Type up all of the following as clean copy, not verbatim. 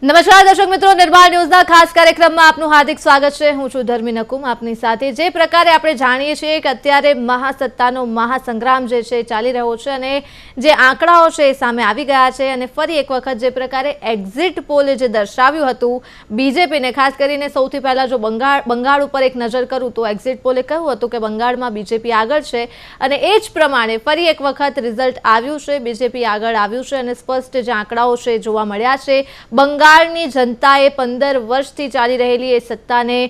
નમસ્કાર દર્શક મિત્રો, નિર્માણ ન્યૂઝના ખાસ કાર્યક્રમમાં આપનું હાર્દિક સ્વાગત છે। હું છું ધર્મી નકુમ આપની સાથે। જે પ્રકારે આપણે જાણીએ છીએ કે અત્યારે મહાસત્તાનો મહાસંગ્રામ જે છે ચાલી રહ્યો છે અને જે આંકડાઓ છે એ સામે આવી ગયા છે અને ફરી એક વખત જે પ્રકારે એક્ઝિટ પોલે જે દર્શાવ્યું હતું બીજેપીને, ખાસ કરીને સૌથી પહેલા જો બંગાળ ઉપર એક નજર કરું તો એક્ઝિટ પોલે કહ્યું હતું કે બંગાળમાં બીજેપી આગળ છે અને એ જ પ્રમાણે ફરી એક વખત રિઝલ્ટ આવ્યું છે, બીજેપી આગળ આવ્યું છે અને સ્પષ્ટ જે આંકડાઓ છે જોવા મળ્યા છે। બંગાળની જનતાએ 15 વર્ષથી ચાલી રહેલી એ સત્તાને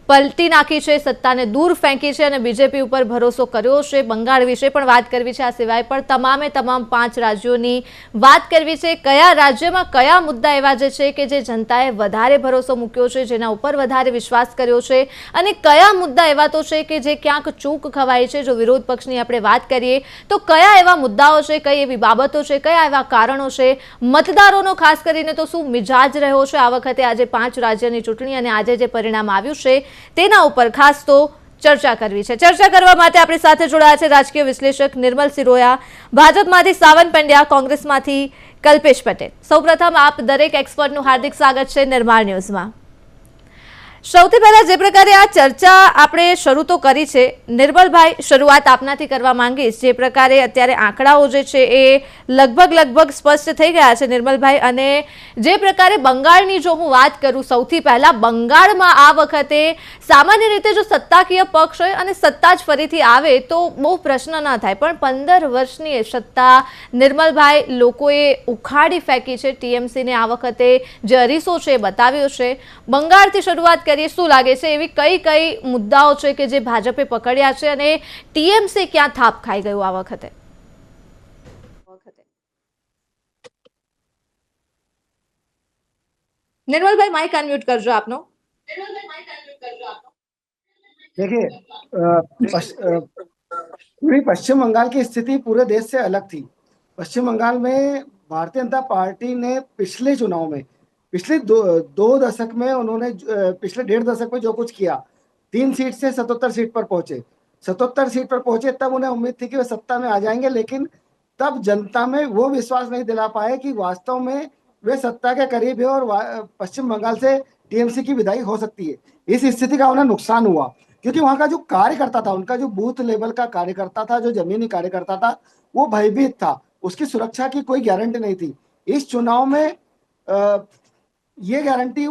પલટી નાખી છે, સત્તાને દૂર ફેંકી છે અને બીજેપી ઉપર ભરોસો કર્યો છે। બંગાળ વિશે પણ વાત કરવી છે, આ સિવાય પણ તમામ 5 રાજ્યોની વાત કરવી છે। કયા રાજ્યમાં કયા મુદ્દા એવા જે છે કે જે જનતાએ વધારે ભરોસો મૂક્યો છે, જેના ઉપર વધારે વિશ્વાસ કર્યો છે અને કયા મુદ્દા એવા તો છે કે જે ક્યાંક ચૂક ખવાય છે। જો વિરોધ પક્ષની આપણે વાત કરીએ તો કયા એવા મુદ્દાઓ છે, કઈ એવી બાબતો છે, કયા એવા કારણો છે, મતદારોનો ખાસ કરીને તો શું મિજાજ રહ્યો છે આ વખતે આજે 5 રાજ્યની ચૂંટણી અને આજે જે પરિણામ આવ્યું છે તેના ઉપર ખાસ તો ચર્ચા કરવી છે। ચર્ચા કરવા માટે આપણી સાથે જોડાયા છે રાજકીય વિશ્લેષક નિર્મલ સિરોયા, ભાજપમાંથી સાવન પંડ્યા, કોંગ્રેસમાંથી કલ્પેશ પટેલ। સૌપ્રથમ આપ દરેક એક્સપર્ટનું હાર્દિક સ્વાગત છે નિર્માણ ન્યૂઝમાં। સૌથી પહેલા જે પ્રકારે આ ચર્ચા આપણે શરૂ તો કરી છે, નિર્મલભાઈ શરૂઆત આપનાથી કરવા માંગીશ। જે પ્રકારે અત્યારે આંકડાઓ જે છે એ લગભગ સ્પષ્ટ થઈ ગયા છે નિર્મલભાઈ, અને જે પ્રકારે બંગાળની જો હું વાત કરું, સૌથી પહેલા બંગાળમાં આ વખતે સામાન્ય રીતે જો સત્તાકીય પક્ષ હોય અને સત્તા જ ફરીથી આવે તો બહુ પ્રશ્ન ના થાય, પણ 15 વર્ષની એ સત્તા નિર્મલભાઈ લોકોએ ઉખાડી ફેંકી છે। ટીએમસીને આ વખતે જે અરીસો છે એ બતાવ્યો છે। બંગાળથી શરૂઆત શું લાગે છે એવી કઈ મુદ્દાઓ છે કે જે ભાજપે પકડ્યા છે અને ટીએમસી ક્યાં થાપ ખાઈ ગયું આ વખતે? निर्मल भाई माइक अनम्यूट करजो आपनो। देखिए पूरी पश्चिम बंगाल की स्थिति पूरे देश से अलग थी। पश्चिम बंगाल में भारतीय जनता पार्टी ने पिछले चुनाव में पिछले दो दशक में उन्होंने पिछले 1.5 दशक में जो कुछ किया, 3 सीट से 77 सीट पर पहुंचे। 77 सीट पर पहुंचे तब उन्हें उम्मीद थी कि वे सत्ता में आ जाएंगे, लेकिन तब जनता में वो विश्वास नहीं दिला पाए कि वास्तव में वे सत्ता के करीब है और पश्चिम बंगाल से टीएमसी की विदाई हो सकती है। इस स्थिति का उन्हें नुकसान हुआ क्योंकि वहां का जो कार्यकर्ता था, उनका जो बूथ लेवल का कार्यकर्ता था, जो जमीनी कार्यकर्ता था, वो भयभीत था, उसकी सुरक्षा की कोई गारंटी नहीं थी। इस चुनाव में ये गारंटी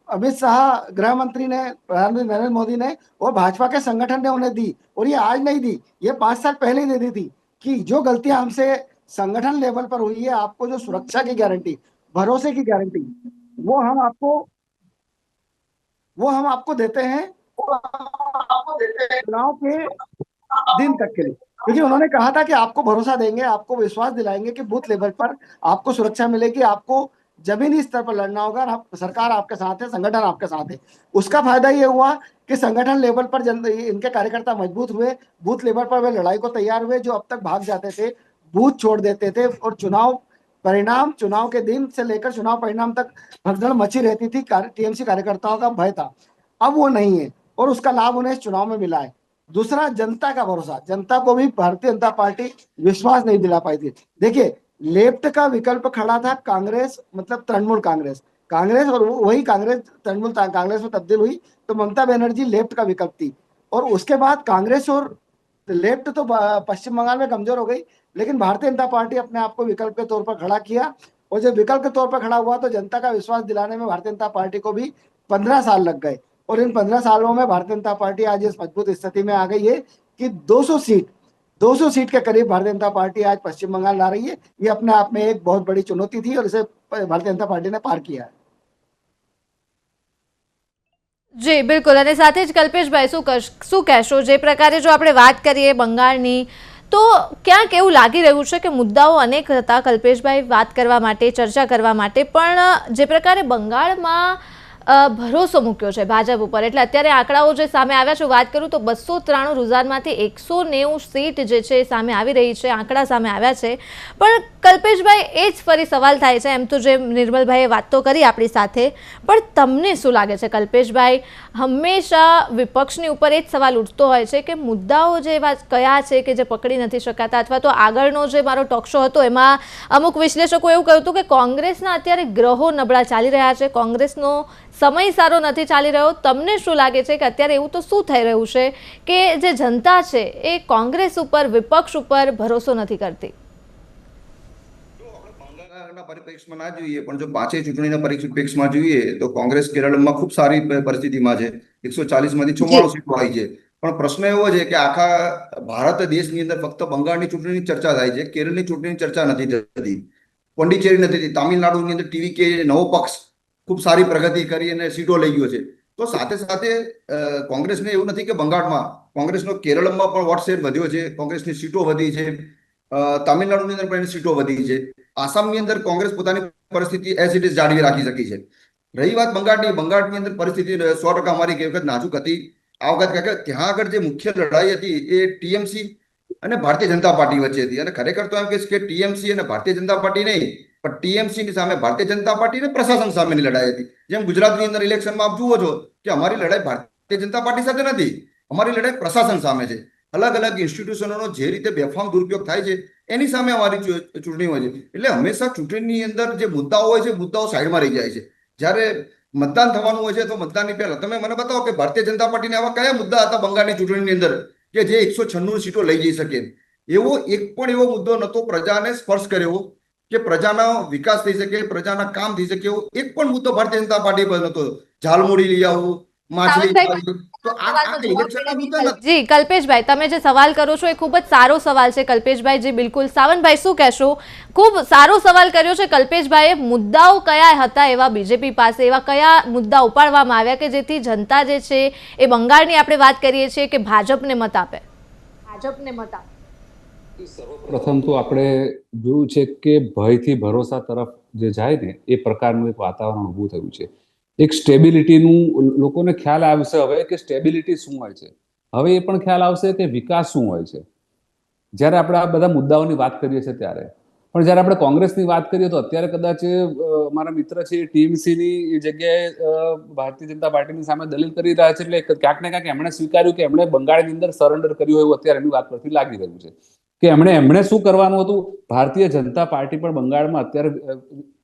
अमित शाह गृह मंत्री ने, प्रधानमंत्री नरेंद्र मोदी ने और भाजपा के संगठन ने उन्हें दी, और ये आज नहीं दी, ये 5 साल पहले ही दे दी थी कि जो गलतियां हमसे संगठन लेवल पर हुई है, आपको जो सुरक्षा की गारंटी, भरोसे की गारंटी, वो हम आपको देते हैं चुनाव के दिन तक के लिए। क्योंकि उन्होंने कहा था कि आपको भरोसा देंगे, आपको विश्वास दिलाएंगे कि बूथ लेवल पर आपको सुरक्षा मिलेगी, आपको जमीनी स्तर पर लड़ना होगा, सरकार आपके साथ है, संगठन आपके साथ है। उसका फायदा ये हुआ कि संगठन लेवल पर इनके कार्यकर्ता मजबूत हुए, बूथ लेवल पर वे लड़ाई को तैयार हुए। जो अब तक भाग जाते थे, बूथ छोड़ देते थे और चुनाव के दिन से लेकर चुनाव परिणाम तक भगदड़ मची रहती थी, टीएमसी कार्यकर्ताओं का भय था। अब वो नहीं है और उसका लाभ उन्हें इस चुनाव में मिला है। दूसरा, जनता का भरोसा, जनता को भी भारतीय जनता पार्टी विश्वास नहीं दिला पाई थी। देखिए, लेफ्ट का विकल्प खड़ा था कांग्रेस, मतलब तृणमूल कांग्रेस, और वही कांग्रेस तृणमूल कांग्रेस में तब्दील हुई तो ममता बनर्जी लेफ्ट का विकल्प थी। और उसके बाद कांग्रेस और लेफ्ट तो पश्चिम बंगाल में कमजोर हो गई, लेकिन भारतीय जनता पार्टी अपने आप को विकल्प के तौर पर खड़ा किया, और जब विकल्प के तौर पर खड़ा हुआ तो जनता का विश्वास दिलाने में भारतीय जनता पार्टी को भी 15 साल लग गए। और इन 15 सालों में भारतीय जनता पार्टी आज इस मजबूत स्थिति में आ गई है कि 200 सीट के करीब भारतीय जनता पार्टी आज पश्चिम बंगाल ला रही है। ये अपने आप में एक बहुत बड़ी चुनौती थी और इसे भारतीय जनता पार्टी ने पार किया है। जी बिल्कुल, અને સાથે જ કલ્પેશભાઈ શું કહેશો? જે પ્રકારે જો આપણે વાત કરીએ બંગાળની, તો ક્યાંક એવું લાગી રહ્યું છે કે મુદ્દાઓ અનેક હતા કલ્પેશભાઈ વાત કરવા માટે, ચર્ચા કરવા માટે, પણ જે પ્રકારે બંગાળમાં ભરોસો મૂક્યો છે ભાજપ ઉપર, એટલે અત્યારે આંકડાઓ જે સામે આવ્યા છે, વાત કરું તો 293 રૂઝાનમાંથી 190 સીટ જે છે એ સામે આવી રહી છે, આંકડા સામે આવ્યા છે. પણ કલ્પેશભાઈ, એ જ ફરી સવાલ થાય છે, એમ તો જે નિર્મલભાઈએ વાત તો કરી આપણી સાથે, પણ તમને શું લાગે છે કલ્પેશભાઈ, હંમેશા વિપક્ષની ઉપર એ જ સવાલ ઉઠતો હોય છે કે મુદ્દાઓ જે એવા કયા છે કે જે પકડી નથી શકાતા, અથવા તો આગળનો જે મારો ટોક શો હતો એમાં અમુક વિશ્લેષકો એવું કહ્યું હતું કે કોંગ્રેસના અત્યારે ગ્રહો નબળા ચાલી રહ્યા છે, કોંગ્રેસનો સમય સારો નથી ચાલી રહ્યો. તમને શું લાગે છે કે અત્યારે એવું તો શું થઈ રહ્યું છે કે જે જનતા છે એ કોંગ્રેસ ઉપર, વિપક્ષ ઉપર ભરોસો નથી કરતી? પરિપ્રેક્ષમાં ના જોઈએ, પણ જો પાંચેય ચૂંટણીના પરિપ્રેક્ષમાં જોઈએ તો કોંગ્રેસ કેરળમાં ખૂબ સારી પરિસ્થિતિમાં છે. 140 માંથી 44 સીટો આવી છે. પણ પ્રશ્ન એવો છે કે આખા ભારત દેશની અંદર ફક્ત બંગાળની ચૂંટણીની ચર્ચા થાય છે, કેરળની ચૂંટણીની ચર્ચા નથી થતી, પોંડિચેરી નથી થતી. તામિલનાડુની અંદર ટીવીકે નવો પક્ષ ખૂબ સારી પ્રગતિ કરી અને સીટો લઈ ગયો છે. તો સાથે સાથે કોંગ્રેસને એવું નથી કે બંગાળમાં, કોંગ્રેસનો કેરળમાં પણ વોટ શેર વધ્યો છે, કોંગ્રેસની સીટો વધી છે, તામિલનાડુની અંદર પણ સીટો વધી છે, આસામની અંદર કોંગ્રેસ પોતાની પરિસ્થિતિ એઝ ઇટ ઇઝ જાળવી રાખી શકી છે. રહી વાત બંગાળની અંદર પરિસ્થિતિ 100% અમારી કઈ વખત નાજુક હતી. આ વખત કે ત્યાં આગળ જે મુખ્ય લડાઈ હતી એ ટીએમસી અને ભારતીય જનતા પાર્ટી વચ્ચે હતી. અને ખરેખર તો એમ કહીશ કે ટીએમસી અને ભારતીય જનતા પાર્ટી નહીં, પણ ટીએમસી ની સામે ભારતીય જનતા પાર્ટી અને પ્રશાસન સામેની લડાઈ હતી. જેમ ગુજરાતની અંદર ઇલેક્શનમાં આપ જુઓ છો કે અમારી લડાઈ ભારતીય જનતા પાર્ટી સાથે નથી, અમારી લડાઈ પ્રશાસન સામે છે. અલગ અલગ ઇન્સ્ટિટ્યુશનોનો જે રીતે બેફામ દુરુપયોગ થાય છે એની સામે અમારી ચૂંટણી હોય છે. એટલે હંમેશા ચૂંટણીની અંદર જે મુદ્દાઓ હોય છે, મુદ્દાઓ સાઈડમાં રહી જાય છે. જ્યારે મતદાન થવાનું હોય છે તો મતદાનની પહેલા તમે મને બતાવો કે ભારતીય જનતા પાર્ટીને આવા કયા મુદ્દા હતા બંગાળની ચૂંટણીની અંદર કે જે 196 સીટો લઈ જઈ શકે. એવો એક પણ એવો મુદ્દો નતો પ્રજાને સ્પર્શ કર્યો કે પ્રજાનો વિકાસ થઈ શકે, પ્રજાના કામ થઈ શકે, એવો એક પણ મુદ્દો ભારતીય જનતા પાર્ટી પર નતો. ઝાલમુડી લઈ આવું, જી કલ્પેશભાઈ, તમે જે સવાલ કરો છો એ ખૂબ જ સારો સવાલ છે કલ્પેશભાઈ. જી બિલકુલ. સાવંતભાઈ શું કહેશો? ખૂબ સારો સવાલ કર્યો છે કલ્પેશભાઈએ. મુદ્દાઓ કયા હતા એવા બીજેપી પાસે, એવા કયા મુદ્દા ઉપાડવામાં આવ્યા કે જેથી જનતા જે છે એ બંગાળની આપણે વાત કરીએ છીએ કે ભાજપને મત આપે? પ્રથમ તો આપણે જોયું છે કે ભયથી ભરોસા તરફ જે જાય ને એ પ્રકારનું એક વાતાવરણ ઊભું થયું છે. એક સ્ટેબિલિટીનું લોકોને ખ્યાલ આવશે હવે કે સ્ટેબિલિટી શું હોય છે. હવે એ પણ ખ્યાલ આવશે કે વિકાસ શું હોય છે. જ્યારે આપણે આ બધા મુદ્દાઓની વાત કરીએ છીએ ત્યારે, પણ જ્યારે આપણે કોંગ્રેસની વાત કરીએ તો અત્યારે કદાચ મારા મિત્ર છે ટીએમસીની જગ્યાએ ભારતીય જનતા પાર્ટીની સામે દલીલ કરી રહ્યા છે. એટલે ક્યાંક ને ક્યાંક એમણે સ્વીકાર્યું કે એમણે બંગાળની અંદર સરેન્ડર કર્યું એવું અત્યારે એની વાત પરથી લાગી રહ્યું છે કે એમણે શું કરવાનું હતું. ભારતીય જનતા પાર્ટી પણ બંગાળમાં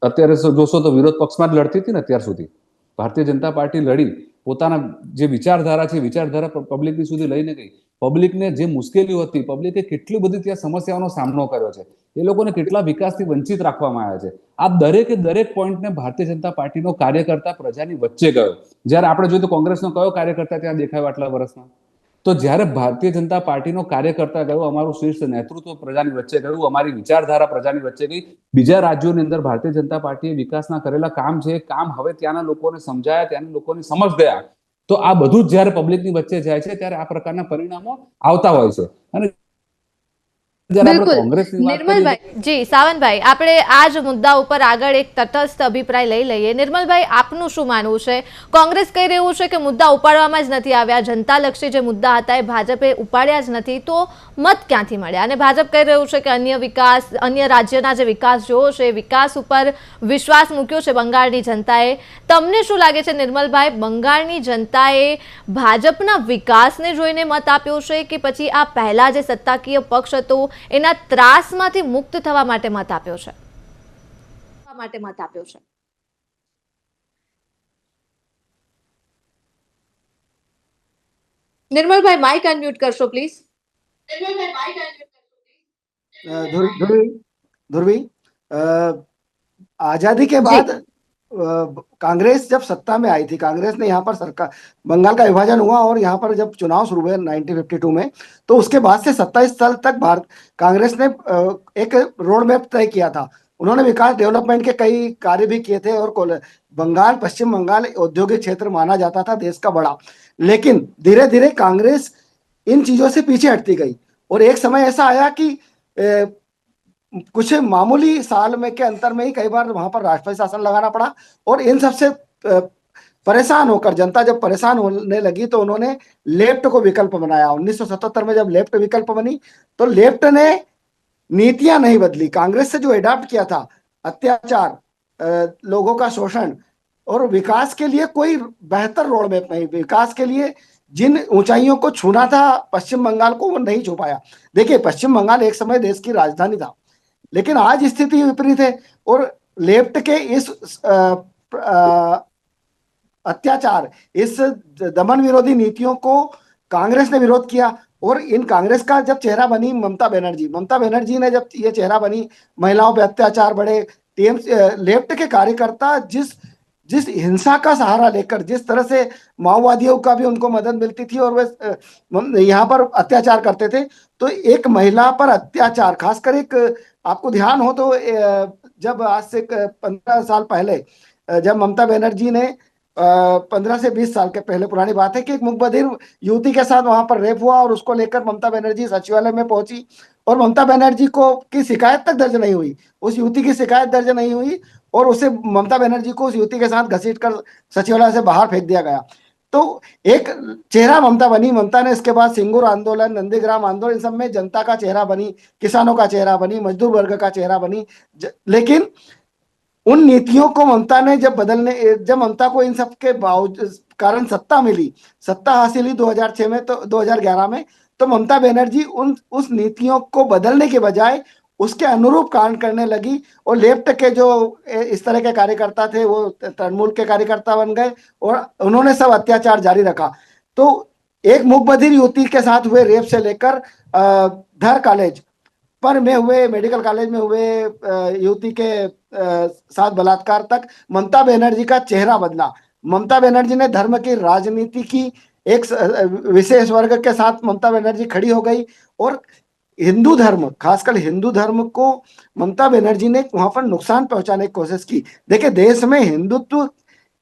અત્યારે જોશો તો વિરોધ પક્ષમાં જ લડતી હતી ને અત્યાર સુધી. ભારતીય જનતા પાર્ટી લડી પોતાના જે વિચારધારા છે, વિચારધારા પબ્લિકની સુધી લઈને ગઈ. પબ્લિકને જે મુશ્કેલીઓ હતી, પબ્લિકે કેટલી બધી ત્યાં સમસ્યાઓનો સામનો કર્યો છે, એ લોકોને કેટલા વિકાસથી વંચિત રાખવામાં આવ્યા છે. આ દરેક પોઈન્ટને ભારતીય જનતા પાર્ટીનો કાર્યકર્તા પ્રજાની વચ્ચે ગયો. જ્યારે આપણે જોઈએ તો કોંગ્રેસનો કયો કાર્યકર્તા ત્યાં દેખાયો આટલા વર્ષમાં? તો જ્યારે ભારતીય જનતા પાર્ટીનો કાર્યકર્તા ગયો, અમારું શીર્ષ નેતૃત્વ પ્રજાની વચ્ચે ગયું, અમારી વિચારધારા પ્રજાની વચ્ચે ગઈ. બીજા રાજ્યોની અંદર ભારતીય જનતા પાર્ટીએ વિકાસના કરેલા કામ છે, કામ હવે ત્યાંના લોકોને સમજાયા, ત્યાંના લોકોની સમજ ગયા. તો આ બધું જ જ્યારે પબ્લિકની વચ્ચે જાય છે ત્યારે આ પ્રકારના પરિણામો આવતા હોય છે. અને નિર્મલભાઈ, જી સાવંતભાઈ, આપણે આ જ મુદ્દા ઉપર આગળ એક તટસ્થ અભિપ્રાય લઈ લઈએ. નિર્મલભાઈ, આપનું શું માનવું છે? કોંગ્રેસ કહી રહ્યું છે કે મુદ્દા ઉપાડવામાં જ નથી આવ્યા, જનતાલક્ષી જે મુદ્દા હતા એ ભાજપે ઉપાડ્યા જ નથી, તો મત ક્યાંથી મળ્યા? અને ભાજપ કહી રહ્યું છે કે અન્ય રાજ્યના જે વિકાસ જોવો છે, વિકાસ ઉપર વિશ્વાસ મૂક્યો છે બંગાળની જનતાએ. તમને શું લાગે છે નિર્મલભાઈ, બંગાળની જનતાએ ભાજપના વિકાસને જોઈને મત આપ્યો છે કે પછી આ પહેલા જે સત્તાકીય પક્ષ હતો એના ત્રાસમાંથી મુક્ત થવા માટે મત આપ્યો છે? નિર્મલભાઈ, માઇક અનમ્યુટ કરશો પ્લીઝ. ध्रुवी, आजादी के बाद कांग्रेस जब सत्ता में आई थी, कांग्रेस ने यहाँ पर सरकार, बंगाल का विभाजन हुआ और यहाँ पर जब चुनाव शुरू हुए 1952 में, तो उसके बाद से 27 साल तक कांग्रेस ने एक रोड मैप तय किया था. उन्होंने विकास डेवलपमेंट के कई कार्य भी किए थे और बंगाल, पश्चिम बंगाल औद्योगिक क्षेत्र माना जाता था देश का बड़ा. लेकिन धीरे धीरे कांग्रेस इन चीजों से पीछे हटती गई और एक समय ऐसा आया कि कुछ मामूली साल में के अंतर में ही कई बार वहां पर राष्ट्रपति शासन लगाना पड़ा और इन सबसे परेशान होकर, जनता जब परेशान होने लगी तो उन्होंने लेफ्ट को विकल्प बनाया। 1977 में जब लेफ्ट विकल्प बनी तो लेफ्ट ने नीतियां नहीं बदली। कांग्रेस से जो अडॉप्ट किया था अत्याचार, लोगों का शोषण और विकास के लिए कोई बेहतर रोड मैप नहीं, विकास के लिए जिन ऊंचाइयों को छूना था पश्चिम बंगाल को, वो नहीं छू पाया। देखिए, पश्चिम बंगाल एक समय देश की राजधानी था, लेकिन आज स्थिति विपरीत है और लेफ्ट के इस अत्याचार, इस दमन विरोधी नीतियों को कांग्रेस ने विरोध किया। और इन कांग्रेस का जब चेहरा बनी ममता बनर्जी ने जब ये चेहरा बनी, महिलाओं पे अत्याचार बढ़े, लेफ्ट के कार्यकर्ता जिस जिस हिंसा का सहारा लेकर, जिस तरह से माओवादियों का भी उनको मदद मिलती थी और वे यहाँ पर अत्याचार करते थे, तो एक महिला पर अत्याचार, खासकर एक, आपको ध्यान हो तो जब आज से 15 साल पहले जब ममता बनर्जी ने 15 से 20 साल के पहले पुरानी बात है कि एक मुखबधिर युवती के साथ वहां पर रेप हुआ और उसको लेकर ममता बनर्जी सचिवालय में पहुंची और ममता बनर्जी को की शिकायत तक दर्ज नहीं हुई, उस युवती की शिकायत दर्ज नहीं हुई और उसे, ममता बनर्जी को उस युवती के साथ घसीटकर सचिवालय से बाहर फेंक दिया गया। तो एक चेहरा ममता बनी। ममता ने इसके बाद सिंगूर आंदोलन, नंदीग्राम आंदोलन, इन सब में जनता का चेहरा बनी, किसानों का चेहरा बनी, मजदूर वर्ग का चेहरा बनी। लेकिन उन नीतियों को ममता ने जब ममता को इन सब के कारण सत्ता मिली, सत्ता हासिल हुई 2006 में, तो 2011 में, तो ममता बनर्जी उस नीतियों को बदलने के बजाय उसके अनुरूप काम करने लगी और लेफ्ट के जो इस तरह के कार्यकर्ता थे वो तृणमूल के कार्यकर्ता बन गए और उन्होंने सब अत्याचार जारी रखा। तो एक मुखबधिर युवती के साथ हुए रेप से लेकर धर कॉलेज पर में हुए, मेडिकल कॉलेज में हुए युवती के साथ बलात्कार तक ममता बनर्जी का चेहरा बदला। ममता बनर्जी ने धर्म की राजनीति की, एक विशेष वर्ग के साथ ममता बनर्जी खड़ी हो गई और हिंदू धर्म, खासकर हिंदू धर्म को ममता बनर्जी ने वहां पर नुकसान पहुंचाने की कोशिश की। देखिए, देश में हिंदुत्व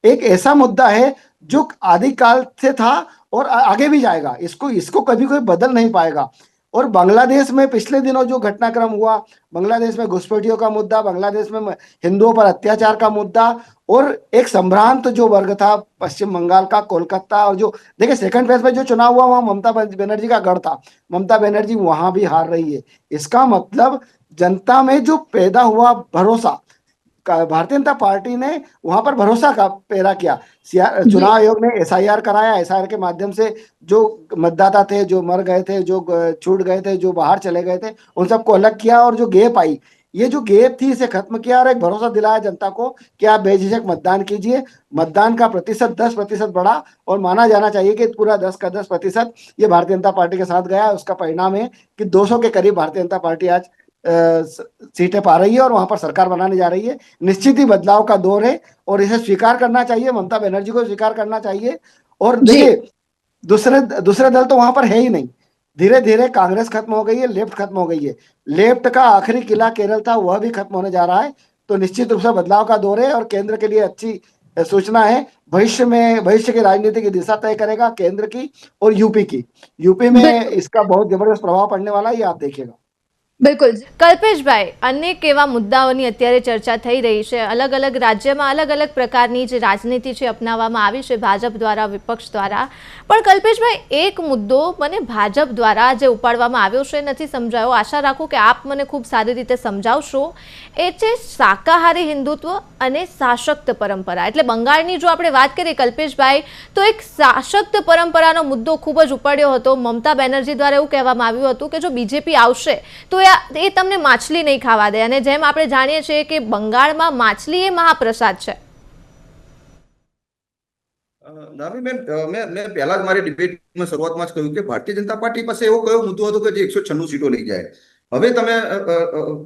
एक ऐसा मुद्दा है जो आदिकाल से था और आगे भी जाएगा, इसको कभी कोई बदल नहीं पाएगा। और बांग्लादेश में पिछले दिनों जो घटनाक्रम हुआ, बांग्लादेश में घुसपैठियों का मुद्दा, बांग्लादेश में हिंदुओं पर अत्याचार का मुद्दा और एक संभ्रांत जो वर्ग था पश्चिम बंगाल का, कोलकाता, और जो देखिए सेकंड फेज में जो चुनाव हुआ वहां ममता बनर्जी का गढ़ था, ममता बनर्जी वहां भी हार रही है। इसका मतलब जनता में जो पैदा हुआ भरोसा, भारतीय जनता पार्टी ने वहां पर भरोसा का पैदा किया। चुनाव आयोग ने एसआईआर कराया, एसआईआर के माध्यम से जो मतदाता थे, जो मर गए थे, जो छूट गए थे, जो बाहर चले गए थे, उन सबको अलग किया और जो गैप आई, ये जो गैप थी इसे खत्म किया और एक भरोसा दिलाया जनता को कि आप बेझिझक मतदान कीजिए। मतदान का प्रतिशत 10% बढ़ा और माना जाना चाहिए कि पूरा 10 का 10% ये भारतीय जनता पार्टी के साथ गया। उसका परिणाम है कि 200 के करीब भारतीय जनता पार्टी आज सीटें पा रही है और वहां पर सरकार बनाने जा रही है। निश्चित ही बदलाव का दौर है और इसे स्वीकार करना चाहिए, ममता बनर्जी को स्वीकार करना चाहिए। और देखिए, दूसरे दल तो वहां पर है ही नहीं। धीरे धीरे कांग्रेस खत्म हो गई है, लेफ्ट खत्म हो गई है, लेफ्ट का आखिरी किला केरल था वह भी खत्म होने जा रहा है। तो निश्चित रूप से बदलाव का दौर है और केंद्र के लिए अच्छी सूचना है। भविष्य की राजनीति की दिशा तय करेगा केंद्र की और यूपी में इसका बहुत जबरदस्त प्रभाव पड़ने वाला है, ये आप देखिएगा। બિલકુલ કલ્પેશભાઈ, અનેક એવા મુદ્દાઓની અત્યારે ચર્ચા થઈ રહી છે, અલગ અલગ રાજ્યમાં અલગ અલગ પ્રકારની જે રાજનીતિ છે અપનાવવામાં આવી છે ભાજપ દ્વારા, વિપક્ષ દ્વારા, પણ કલ્પેશભાઈ એક મુદ્દો મને ભાજપ દ્વારા જે ઉપાડવામાં આવ્યો છે નથી સમજાયો, આશા રાખું કે આપ મને ખૂબ સારી રીતે સમજાવશો, એ છે શાકાહારી હિન્દુત્વ અને સાશક્ત પરંપરા। એટલે બંગાળની જો આપણે વાત કરીએ કલ્પેશભાઈ, તો એક સાશક્ત પરંપરાનો મુદ્દો ખૂબ જ ઉપાડ્યો હતો। મમતા બેનર્જી દ્વારા એવું કહેવામાં આવ્યું હતું કે જો બીજેપી આવશે તો એ તમને માછલી નહીં ખાવા દે, અને જેમ આપણે જાણીએ છીએ કે બંગાળમાં માછલી એ મહાપ્રસાદ છે। મેં પહેલા જ મારી ડિબેટમાં શરૂઆતમાં જ કહ્યું કે ભારતીય જનતા પાર્ટી પાસે એવો કયો મુદ્દો હતો કે જે 196 સીટો લઈ જાય। હવે તમે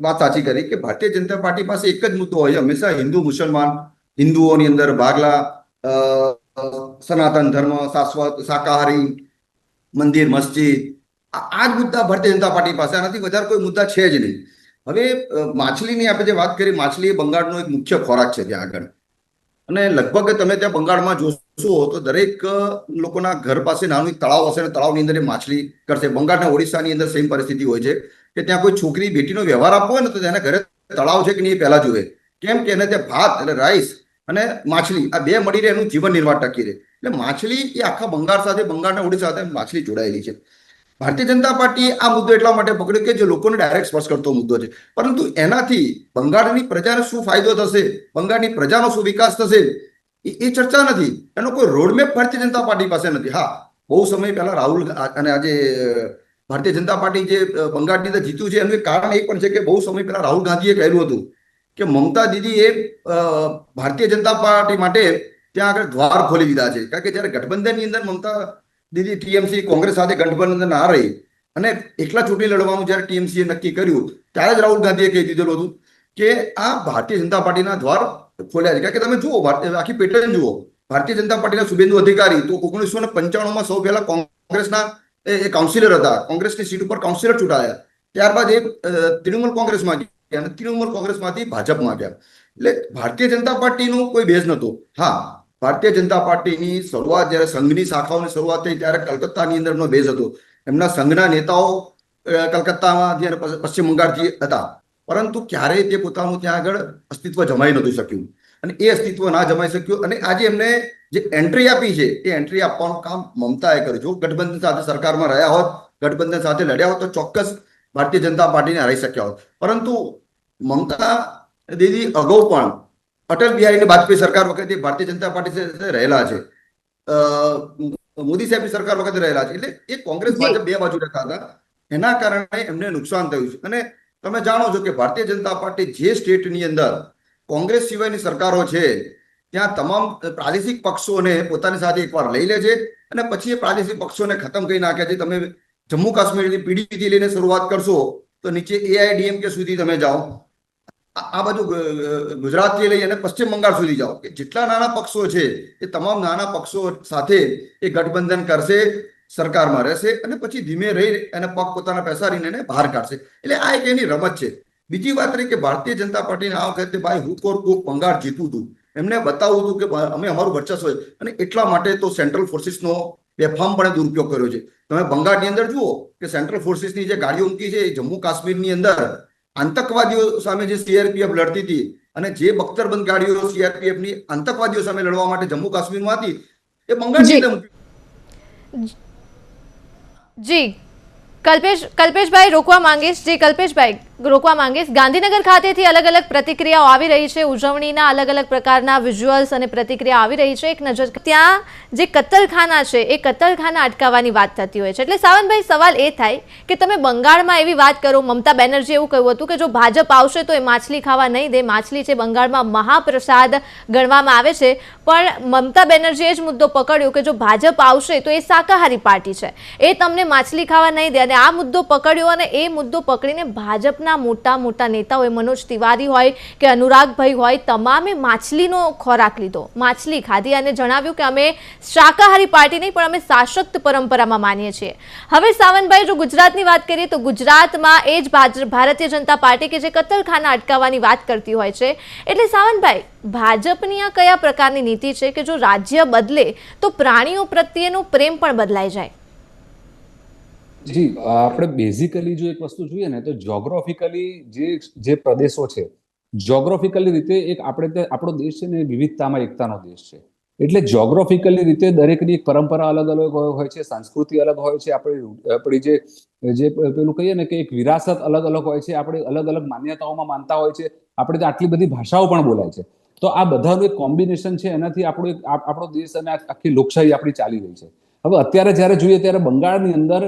વાત સાચી કરી કે ભારતીય જનતા પાર્ટી પાસે એક જ મુદ્દો હોય હંમેશા, હિન્દુ મુસલમાન, હિન્દુઓની અંદર ભાગલા, સનાતન ધર્મ, શાશ્વત શાકાહારી, મંદિર મસ્જિદ, આ જ મુદ્દા ભારતીય જનતા પાર્ટી પાસે, આનાથી વધારે કોઈ મુદ્દા છે જ નહીં। હવે માછલીની આપણે જે વાત કરી, માછલી એ બંગાળનો એક મુખ્ય ખોરાક છે ત્યાં આગળ, અને લગભગ તમે ત્યાં બંગાળમાં જોશો તો દરેક લોકોના ઘર પાસે નાનું એક તળાવ હશે અને તળાવની અંદર એ માછલી કરશે। બંગાળના ઓડિશાની અંદર સેમ પરિસ્થિતિ હોય છે કે ત્યાં કોઈ છોકરી બેટીનો વ્યવહાર આપવો હોય ને તો તેના ઘરે તળાવ છે કે નહીં એ પહેલા જોવે, કેમ કે એને ત્યાં ભાત એટલે રાઈસ અને માછલી, આ બે મળીને એનું જીવન નિર્વાહ ટકી રહે. એટલે માછલી એ આખા બંગાળ સાથે, બંગાળના ઓડિશા સાથે માછલી જોડાયેલી છે. ભારતીય જનતા પાર્ટી આ મુદ્દો એટલા માટે પકડ્યો કે જે લોકોને ડાયરેક્ટ સ્પર્શ કરતો મુદ્દો છે, પરંતુ એનાથી બંગાળની પ્રજાને શું ફાયદો થશે, બંગાળની પ્રજાનો શું વિકાસ થશે, એ ચર્ચા નથી. એનો કોઈ રોડમેપ ભારતીય જનતા પાર્ટી પાસે નથી. હા, બહુ સમય પહેલા રાહુલ અને આજે ભારતીય જનતા પાર્ટી જે બંગાળની અંદર જીત્યું છે એનું એક કારણ એ પણ છે કે બહુ સમય પહેલા રાહુલ ગાંધીએ કહેલું હતું કે મમતા દીદી એ ભારતીય જનતા પાર્ટી માટે ત્યાં આગળ દ્વાર ખોલી દીધા છે. કારણ કે જયારે ગઠબંધનની અંદર મમતા દીદી ટીએમસી કોંગ્રેસ સાથે ગઠબંધન ના રહી અને એકલા ચૂંટણી લડવાનું જયારે ટીએમસીએ નક્કી કર્યું, ત્યારે જ રાહુલ ગાંધીએ કહી દીધેલું હતું કે આ ભારતીય જનતા પાર્ટીના દ્વાર ખોલ્યા છે. કારણ કે તમે જુઓ, આખી પેટર્ન જુઓ. ભારતીય જનતા પાર્ટીના શુભેન્દુ અધિકારી તો 1995 સૌ પહેલા કોંગ્રેસના એ કાઉન્સિલર હતા, કોંગ્રેસની સીટ ઉપર કાઉન્સિલર ચૂંટાયા. ત્યારબાદ એ તૃણમૂલ કોંગ્રેસમાં ગયા અને તૃણમૂલ કોંગ્રેસમાંથી ભાજપમાં ગયા. એટલે ભારતીય જનતા પાર્ટીનું કોઈ બેઝ નહોતો. હા, ભારતીય જનતા પાર્ટીની શરૂઆત જ્યારે સંઘની શાખાઓની શરૂઆત થઈ ત્યારે કલકત્તાની અંદર એમનો બેઝ હતો. એમના સંઘના નેતાઓ કલકત્તામાં જ્યારે પશ્ચિમ બંગાળથી હતા, પરંતુ ક્યારેય તે પોતાનું ત્યાં આગળ અસ્તિત્વ જમાઈ નહોતું શક્યું. અને એ અસ્તિત્વ ના જમાઈ શક્યું અને આજે એમને જે એન્ટ્રી આપી છે એ એન્ટ્રી આપવાનું કામ મમતાએ કર્યું. જો ગઠબંધન સાથે સરકારમાં રહ્યા હોત, ગઠબંધન સાથે લડ્યા હોત તો ચોક્કસ ભારતીય જનતા પાર્ટીને હરાઈ શક્યા હોત. પરંતુ મમતા દીદી અગાઉ પણ અટલ બિહારી વાજપેયી સરકાર વખતે ભારતીય જનતા પાર્ટી સાથે રહેલા છે, મોદી સાહેબની સરકાર વખતે રહેલા છે. એટલે એ કોંગ્રેસ ભાજપ બે બાજુ રહેતા હતા, એના કારણે એમને નુકસાન થયું છે. અને તમે જાણો છો કે ભારતીય જનતા પાર્ટી જે સ્ટેટની અંદર કોંગ્રેસ સિવાયની સરકારો છે ત્યાં તમામ પ્રાદેશિક પક્ષોને પોતાની સાથે એકવાર લઈ લે છે અને પછી એ પ્રાદેશિક પક્ષોને ખતમ કરી નાખે છે. તમે જમ્મુ કાશ્મીરની પીડીપીથી લઈને શરૂઆત કરશો તો નીચે એઆઈડીએમકે સુધી તમે જાઓ, આ બધું ગુજરાતથી લઈ અને પશ્ચિમ બંગાળ સુધી જાઓ, કે જેટલા નાના પક્ષો છે એ તમામ નાના પક્ષો સાથે એ ગઠબંધન કરશે, સરકારમાં રહેશે અને પછી ધીમે રહી અને પગ પોતાના પેસારીને એને બહાર કાઢશે. એટલે આ એક એની રમત છે. બીજી વાત રહી કે ભારતીય જનતા પાર્ટીને આ વખતે ભાઈ હુક ઓર કુક બંગાળ જીતવું હતું, એમને બતાવવું હતું કે અમે અમારું વર્ચસ્વ હોય અને એટલા માટે તો સેન્ટ્રલ ફોર્સિસનો બેફામપણે દુરુપયોગ કર્યો છે. તમે બંગાળની અંદર જુઓ કે સેન્ટ્રલ ફોર્સિસની જે ગાડીઓ મૂકી છે એ જમ્મુ કાશ્મીરની અંદર આતંકવાદીઓ સામે જે સીઆરપીએફ લડતી હતી અને જે બખ્તરબંધ ગાડીઓ સીઆરપીએફની આતંકવાદીઓ સામે લડવા માટે જમ્મુ કાશ્મીરમાં હતી એ બંગાળની અંદર મૂકી. જી કલ્પેશભાઈ રોકવા માંગીશ. જી કલ્પેશભાઈ રોકવા માંગીશ. ગાંધીનગર ખાતેથી અલગ અલગ પ્રતિક્રિયાઓ આવી રહી છે, ઉજવણીના અલગ અલગ પ્રકારના વિઝ્યુઅલ્સ અને પ્રતિક્રિયા આવી રહી છે. એક નજર ત્યાં જે કત્તલખાના છે એ કત્તલખાના અટકાવવાની વાત થતી હોય છે. એટલે સાવંતભાઈ સવાલ એ થાય કે તમે બંગાળમાં એવી વાત કરો, મમતા બેનર્જીએ એવું કહ્યું હતું કે જો ભાજપ આવશે તો એ માછલી ખાવા નહીં દે, માછલી છે બંગાળમાં મહાપ્રસાદ ગણવામાં આવે છે. પણ મમતા બેનર્જીએ જ મુદ્દો પકડ્યો કે જો ભાજપ આવશે તો એ શાકાહારી પાર્ટી છે, એ તમને માછલી ખાવા નહીં દે. અને આ મુદ્દો પકડ્યો અને એ મુદ્દો પકડીને ભાજપના મોટા મોટા નેતાઓએ, મનોજ તિવારી હોય કે અનુરાગભાઈ હોય, તમામે માછલીનો ખોરાક લીધો, માછલી ખાધી અને જણાવ્યું કે અમે શાકાહારી પાર્ટી નહીં પણ અમે શાસક પરંપરામાં માનીએ છીએ. હવે સાવંતભાઈ જો ગુજરાતની વાત કરીએ તો ગુજરાતમાં એ જ ભારતીય જનતા પાર્ટી કે જે કત્તલખાના અટકાવવાની વાત કરતી હોય છે. એટલે સાવંતભાઈ, ભાજપની આ કયા પ્રકારની નીતિ છે કે જો રાજ્ય બદલે તો પ્રાણીઓ પ્રત્યેનો પ્રેમ પણ બદલાઈ જાય? જી, આપણે બેઝિકલી જો એક વસ્તુ જોઈએ ને તો જ્યોગ્રાફિકલી જે પ્રદેશો છે, જ્યોગ્રાફિકલી રીતે એક આપણો દેશ છે ને એ વિવિધતામાં એકતાનો દેશ છે. એટલે જ્યોગ્રાફિકલી રીતે દરેકની એક પરંપરા અલગ અલગ હોય છે, સંસ્કૃતિ અલગ હોય છે, આપણી જે પેલું કહીએ ને કે એક વિરાસત અલગ અલગ હોય છે, આપણે અલગ અલગ માન્યતાઓમાં માનતા હોય છે, આપણે ત્યાં આટલી બધી ભાષાઓ પણ બોલાય છે. તો આ બધાનું એક કોમ્બિનેશન છે, એનાથી આપણો દેશ અને આખી લોકશાહી આપણી ચાલી રહી છે. હવે અત્યારે જ્યારે જોઈએ ત્યારે બંગાળની અંદર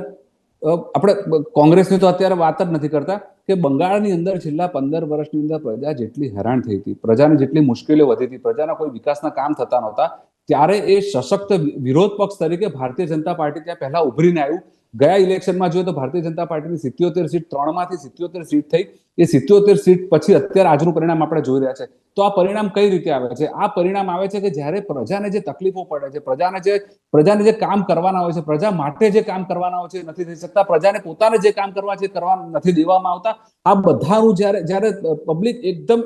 આપણે કોંગ્રેસની તો અત્યારે વાત જ નથી કરતા કે બંગાળની અંદર છેલ્લા 15 વર્ષની અંદર પ્રજા જેટલી હેરાન થઈ હતી, પ્રજાને જેટલી મુશ્કેલીઓ વધી હતી, પ્રજાના કોઈ વિકાસના કામ થતા નહોતા, ત્યારે એ સશક્ત વિરોધ પક્ષ તરીકે ભારતીય જનતા પાર્ટી ત્યાં પહેલા ઉભરીને આવ્યું. ગયા ઇલેક્શનમાં જોઈએ તો ભારતીય જનતા પાર્ટીની 77 સીટ 3માંથી 77 સીટ થઈ. એ 77 સીટ પછી અત્યારે આજનું પરિણામ આપણે જોઈ રહ્યા છે. તો આ પરિણામ કઈ રીતે આવે છે? આ પરિણામ આવે છે કે જ્યારે પ્રજાને જે તકલીફો પડે છે, પ્રજાને જે કામ કરવાના હોય છે, પ્રજા માટે જે કામ કરવાના હોય છે નથી થઈ શકતા, પ્રજાને પોતાને જે કામ કરવા છે કરવા નથી દેવામાં આવતા, આ બધાનું જ્યારે પબ્લિક એકદમ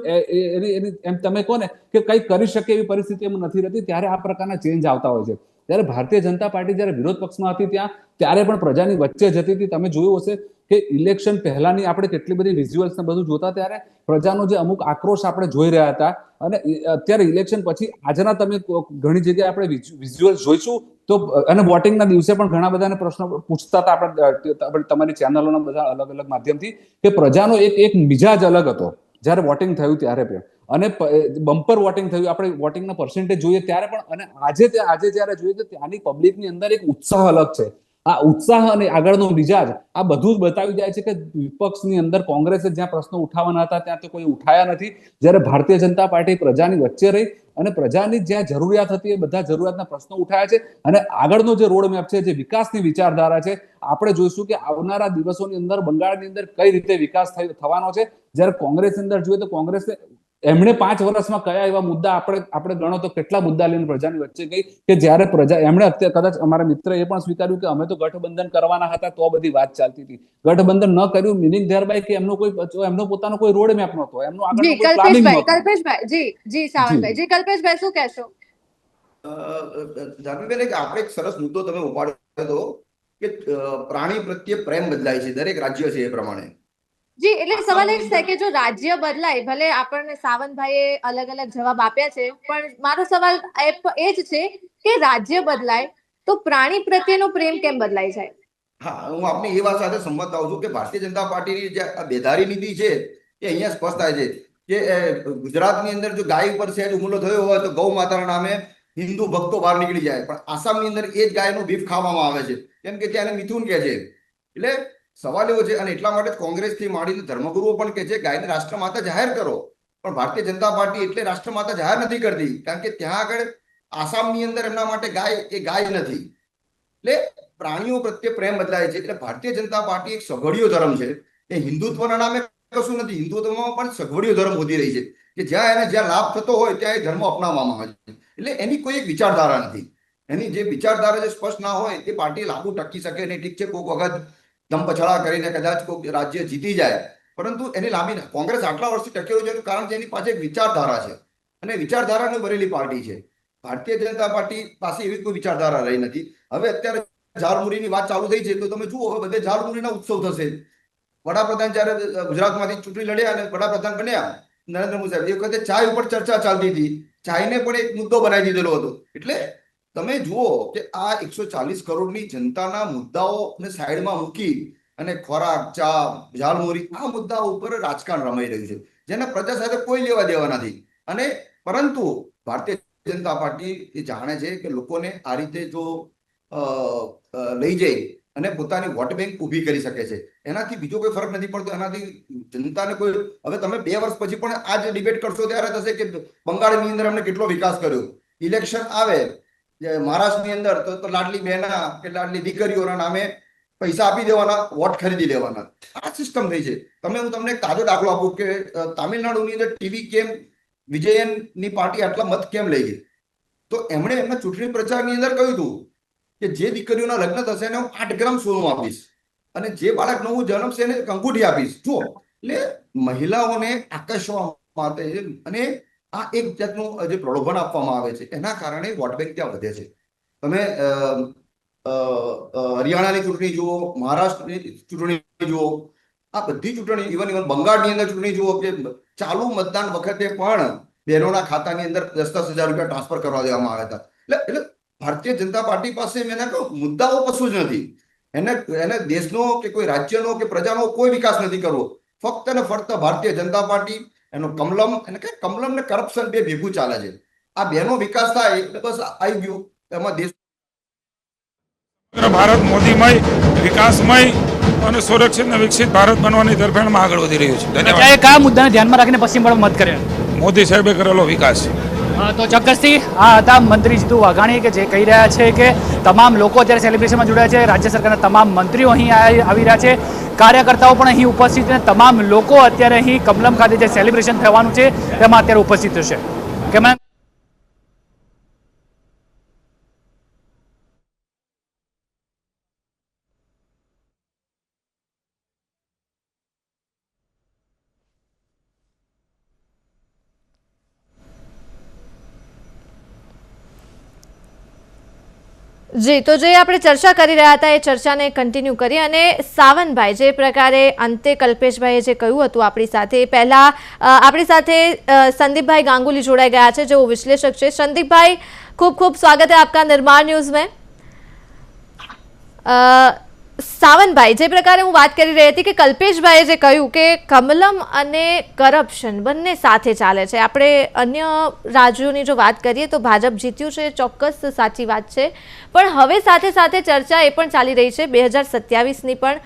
એમ તમે કહો ને કે કંઈ કરી શકે એવી પરિસ્થિતિ એમ નથી રહેતી, ત્યારે આ પ્રકારના ચેન્જ આવતા હોય છે. ત્યારે ભારતીય જનતા પાર્ટી જ્યારે વિરોધ પક્ષમાં હતી ત્યારે પણ પ્રજાની વચ્ચે જતી હતી. તમે જોયું હશે કે ઇલેક્શન પહેલાની આપણે કેટલી બધી વિઝ્યુઅલ્સ ને બધું જોતા, ત્યારે પ્રજાનો જે અમુક આક્રોશ આપણે જોઈ રહ્યા હતા. અને અત્યારે ઇલેક્શન પછી આજના તમે ઘણી જગ્યાએ આપણે વિઝ્યુઅલ્સ જોઈશું તો, અને વોટિંગના દિવસે પણ ઘણા બધાને પ્રશ્નો પૂછતા હતા આપણે તમારી ચેનલોના બધા અલગ અલગ માધ્યમથી, કે પ્રજાનો એક મિજાજ અલગ હતો જ્યારે વોટિંગ થયું ત્યારે પણ, અને બમ્પર વોટિંગ થયું. આપણે વોટિંગના પર્સન્ટેજ જોઈએ ત્યારે પણ, અને આજે જ્યારે જોઈએ તો ત્યાંની પબ્લિકની અંદર એક ઉત્સાહ અલગ છે. આ ઉત્સાહ અને આગળનો મિજાજ આ બધું જ બતાવી જાય છે કે વિપક્ષની અંદર કોંગ્રેસે જ્યાં પ્રશ્નો ઉઠાવવાના હતા ત્યાં તો કોઈ ઉઠાયા નથી. જ્યારે ભારતીય જનતા પાર્ટી પ્રજાની વચ્ચે રહી અને પ્રજાની જ્યાં જરૂરિયાત હતી એ બધા જરૂરિયાતના પ્રશ્નો ઉઠાયા છે. અને આગળનો જે રોડ મેપ છે, જે વિકાસની વિચારધારા છે, આપણે જોઈશું કે આવનારા દિવસોની અંદર બંગાળની અંદર કઈ રીતે વિકાસ થવાનો છે. જ્યારે કોંગ્રેસની અંદર જોઈએ તો કોંગ્રેસે એમણે 5 વર્ષમાં કયા એવા મુદ્દા આપણે ગણો તો કેટલા મુદ્દા લઈને પ્રજાની વચ્ચે ગઈ, કે જ્યારે એમણે અત્યારે કદાચ અમારા મિત્ર એ પણ સ્વીકાર્યું કે અમે તો ગઠબંધન કરવાના હતા તો બધી વાત ચાલતી હતી. ગઠબંધન ન કર્યું મિનિંગ ધેરબાય કે એમનો પોતાનો કોઈ રોડ મેપ નહોતો, એમનો આગળનો કોઈ પ્લાનિંગ નહોતો. કલ્પેશભાઈ જી સાવંતભાઈ જી, કલ્પેશભાઈ શું કહેશો? જાનવીબેન, કે આપણે એક સરસ મુદ્દો તમે ઉપાડ્યો હતો કે પ્રાણી પ્રત્યે પ્રેમ બદલાય છે, દરેક રાજ્ય છે એ પ્રમાણે. જી, એટલે સવાલ એ છે કે જો રાજ્ય બદલાય, ભલે આપણને સાવંતભાઈએ અલગ અલગ જવાબ આપ્યા છે, પણ મારો સવાલ એ જ છે કે રાજ્ય બદલાય તો પ્રાણી પ્રત્યેનો પ્રેમ કેમ બદલાઈ જાય? હા, હું આપની એ વાત સાથે સંમત થાઉં છું કે ભારતીય જનતા પાર્ટીની જે બેદારી નીતિ છે એ અહીંયા સ્પષ્ટ થાય છે કે ગુજરાતની અંદર જો ગાય ઉપર સહેજ હુમલો થયો હોય તો ગૌ માતાના નામે હિન્દુ ભક્તો બહાર નીકળી જાય, પણ આસામની અંદર એ જ ગાયનું બીફ ખાવામાં આવે છે, કેમ કે ત્યાં મિથુન કહે છે. એટલે સવાલ એવો છે, અને એટલા માટે કોંગ્રેસથી માંડીને ધર્મગુરુઓ પણ કહે છે ગાયને રાષ્ટ્રમાતા જાહેર કરો, પણ ભારતીય જનતા પાર્ટી એટલે રાષ્ટ્રમાતા જાહેર નથી કરતી, કારણ કે ત્યાં આગળ આસામની અંદર એમના માટે ગાય એ ગાય નથી. એટલે પ્રાણીઓ પ્રત્યે પ્રેમ બદલાય છે. એટલે ભારતીય જનતા પાર્ટી એક સઘળિયો ધર્મ છે, એ હિન્દુત્વના નામે કશું નથી. હિન્દુત્વમાં પણ સઘળિયો ધર્મ વધી રહી છે કે જ્યાં લાભ થતો હોય ત્યાં એ ધર્મ અપનાવવામાં આવે છે. એટલે એની કોઈ એક વિચારધારા નથી. એની જે વિચારધારા જે સ્પષ્ટ ના હોય તે પાર્ટી લાગુ ટકી શકે નહીં. ઠીક છે, કોઈક વખત ધમપછાડા કરીને કદાચ કોઈક રાજ્ય જીતી જાય, પરંતુ એની લાંબી કોંગ્રેસ આટલા વર્ષથી ટકેલું છે કારણ કે એની પાસે એક વિચારધારા છે, અને વિચારધારાને ભરેલી પાર્ટી છે. ભારતીય જનતા પાર્ટી પાસે એવી કોઈ વિચારધારા રહી નથી. હવે અત્યારે ઝાલમુરીની વાત ચાલુ થઈ છે તો તમે જુઓ, હવે બધે ઝાલમુરીના ઉત્સવ થશે. વડાપ્રધાન જયારે ગુજરાતમાંથી ચૂંટણી લડ્યા અને વડાપ્રધાન બન્યા નરેન્દ્ર મોદી સાહેબ, એ વખતે ચાય ઉપર ચર્ચા ચાલતી હતી. ચાયને પણ એક મુદ્દો બનાવી દીધેલો હતો. એટલે તમે જુઓ કે આ 140 કરોડની જનતાના મુદ્દાઓને સાઈડમાં મૂકી અને ખોરાક, ચા, ઝાલમુરી આ મુદ્દા ઉપર રાજકારણ રમાઈ રહ્યું છે, જેને પ્રજા સાથે કોઈ લેવા દેવા નથી. અને પરંતુ ભારતીય જનતા પાર્ટી એ જાણે છે કે લોકોને આ રીતે જો લઈ જઈ અને પોતાની વોટ બેંક ઊભી કરી શકે છે, એનાથી બીજો કોઈ ફરક નથી પડતો. એનાથી જનતાને કોઈ, હવે તમે 2 વર્ષ પછી પણ આ જ ડિબેટ કરશો ત્યારે થશે કે બંગાળની અંદર અમને કેટલો વિકાસ કર્યો. ઇલેક્શન આવે મહારાષ્ટ્રની અંદર તો લાડલી બહેના કે લાડલી દીકરીઓના નામે પૈસા આપી દેવાના, વોટ ખરીદી લેવાના. આ સિસ્ટમ થઈ છે. હું તમને એક તાજો દાખલો આપું કે તામિલનાડુની અંદર ટીવી કેમ વિજયનની પાર્ટી આટલા મત કેમ લઈ ગઈ? તો એમણે એમના ચૂંટણી પ્રચારની અંદર કહ્યું હતું કે જે દીકરીઓના લગ્ન થશે એને હું 8 ગ્રામ સોનું આપીશ, અને જે બાળક નવું જન્મશે એને અંગૂઠી આપીશ. જુઓ, એટલે મહિલાઓને આકર્ષવા માટે, અને આ એક જાતનું જે પ્રલોભન આપવામાં આવે છે એના કારણે વોટ બેંક ત્યાં વધે છે. તમે હરિયાણાની ચૂંટણી જુઓ, મહારાષ્ટ્રની ચૂંટણી જુઓ, આ બધી ચૂંટણી, ઇવન બંગાળની અંદર ચૂંટણી જુઓ કે ચાલુ મતદાન વખતે પણ બહેનોના ખાતાની અંદર 10,000 રૂપિયા ટ્રાન્સફર કરવા દેવામાં આવ્યા હતા. એટલે ભારતીય જનતા પાર્ટી પાસે મેં કહ્યું મુદ્દાઓ કશું જ નથી. એને દેશનો કે કોઈ રાજ્યનો કે પ્રજાનો કોઈ વિકાસ નથી કરવો. ફક્ત ને ફક્ત ભારતીય જનતા પાર્ટી એનો કમલમ, એને કે કમલમ ને કરપ્શન બે ભેગું ચાલે છે. આ બેનો વિકાસ થાય એટલે બસ આવી ગયું એમાં દેશ. ભારત મોદીમય, વિકાસમય અને સુરક્ષિત અને વિકસિત ભારત બનવાની તરફેણમાં આગળ વધી રહ્યું છે. ધન્યવાદ. કયા મુદ્દાને ધ્યાનમાં રાખીને પશ્ચિમ બંગાળમાં મત કર્યા? મોદી સાહેબે કરેલો વિકાસ. તો ચોક્કસથી આ હતા મંત્રી જીતુ વાઘાણી, કે જે કહી રહ્યા છે કે તમામ લોકો અત્યારે સેલિબ્રેશનમાં જોડાયા છે. રાજ્ય સરકારના તમામ મંત્રીઓ અહીં આવી રહ્યા છે, કાર્યકર્તાઓ પણ અહીં ઉપસ્થિત છે, તમામ લોકો અત્યારે અહીં કમલમ ખાતે જે સેલિબ્રેશન થવાનું છે તેમાં અત્યારે ઉપસ્થિત છે. કેમેરા જી, તો જે આપણે ચર્ચા કરી રહ્યા હતા એ ચર્ચાને કન્ટિન્યુ કરીએ અને સાવનભાઈ જે પ્રકારે અંતે કલ્પેશભાઈએ જે કહ્યું હતું આપણી સાથે, પહેલા આપણી સાથે संदीपभाई गांगुली जोड़ाई गया है जो विश्लेषक है। संदीपभाई, खूब खूब स्वागत है आपका निर्माण न्यूज में। सावनभाई, जे प्रकारे हूँ बात करी रही थी कि कल्पेशभाई जे कह્યું કે કમલમ અને કરપ્શન બંને સાથે ચાલે છે। આપણે અન્ય રાજ્યોની જો વાત કરીએ તો ભાજપ જીત્યું છે, ચોક્કસ સાચી વાત છે, પણ હવે સાથે સાથે ચર્ચા એ પણ ચાલી રહી છે 2027ની પણ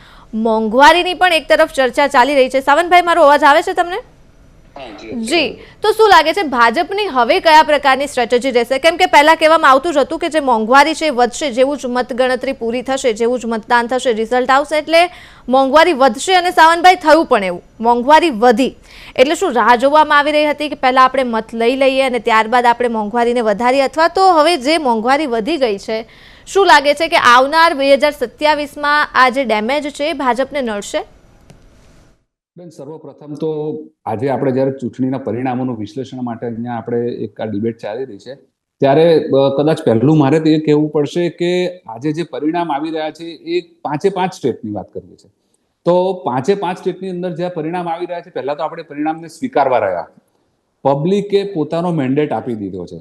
મોંઘવારીની પણ એક તરફ ચર્ચા ચાલી રહી છે। સાવનભાઈ, મારો અવાજ આવે છે તમને? જી, તો શું લાગે છે ભાજપની હવે કયા પ્રકારની સ્ટ્રેટેજી રહેશે? કેમ કે પહેલા કહેવામાં આવતું જ હતું કે જે મોંઘવારી છે વધશે, જેવું જ મતગણતરી પૂરી થશે, જેવું જ મતદાન થશે, રિઝલ્ટ આવશે એટલે મોંઘવારી વધશે, અને સાવનભાઈ થયું પણ એવું, મોંઘવારી વધી। એટલે શું રાહ જોવામાં આવી રહી હતી કે પહેલા આપણે મત લઈ લઈએ અને ત્યારબાદ આપણે મોંઘવારીને વધારીએ, અથવા તો હવે જે મોંઘવારી વધી ગઈ છે શું લાગે છે કે આવનાર 2027માં આ જે ડેમેજ છે એ ભાજપને નડશે? બેન, સર્વપ્રથમ તો આજે આપણે જ્યારે ચૂંટણીના પરિણામોનું વિશ્લેષણ માટે અહીંયા આપણે એક આ ડિબેટ ચાલી રહી છે ત્યારે કદાચ પહેલું મારે તો એ કહેવું પડશે કે આજે જે પરિણામ આવી રહ્યા છે એ 5 સ્ટેટની વાત કરીએ છીએ તો 5 સ્ટેટની અંદર જે પરિણામ આવી રહ્યા છે, પહેલા તો આપણે પરિણામને સ્વીકારવા રહ્યા। પબ્લિકે પોતાનો મેન્ડેટ આપી દીધો છે,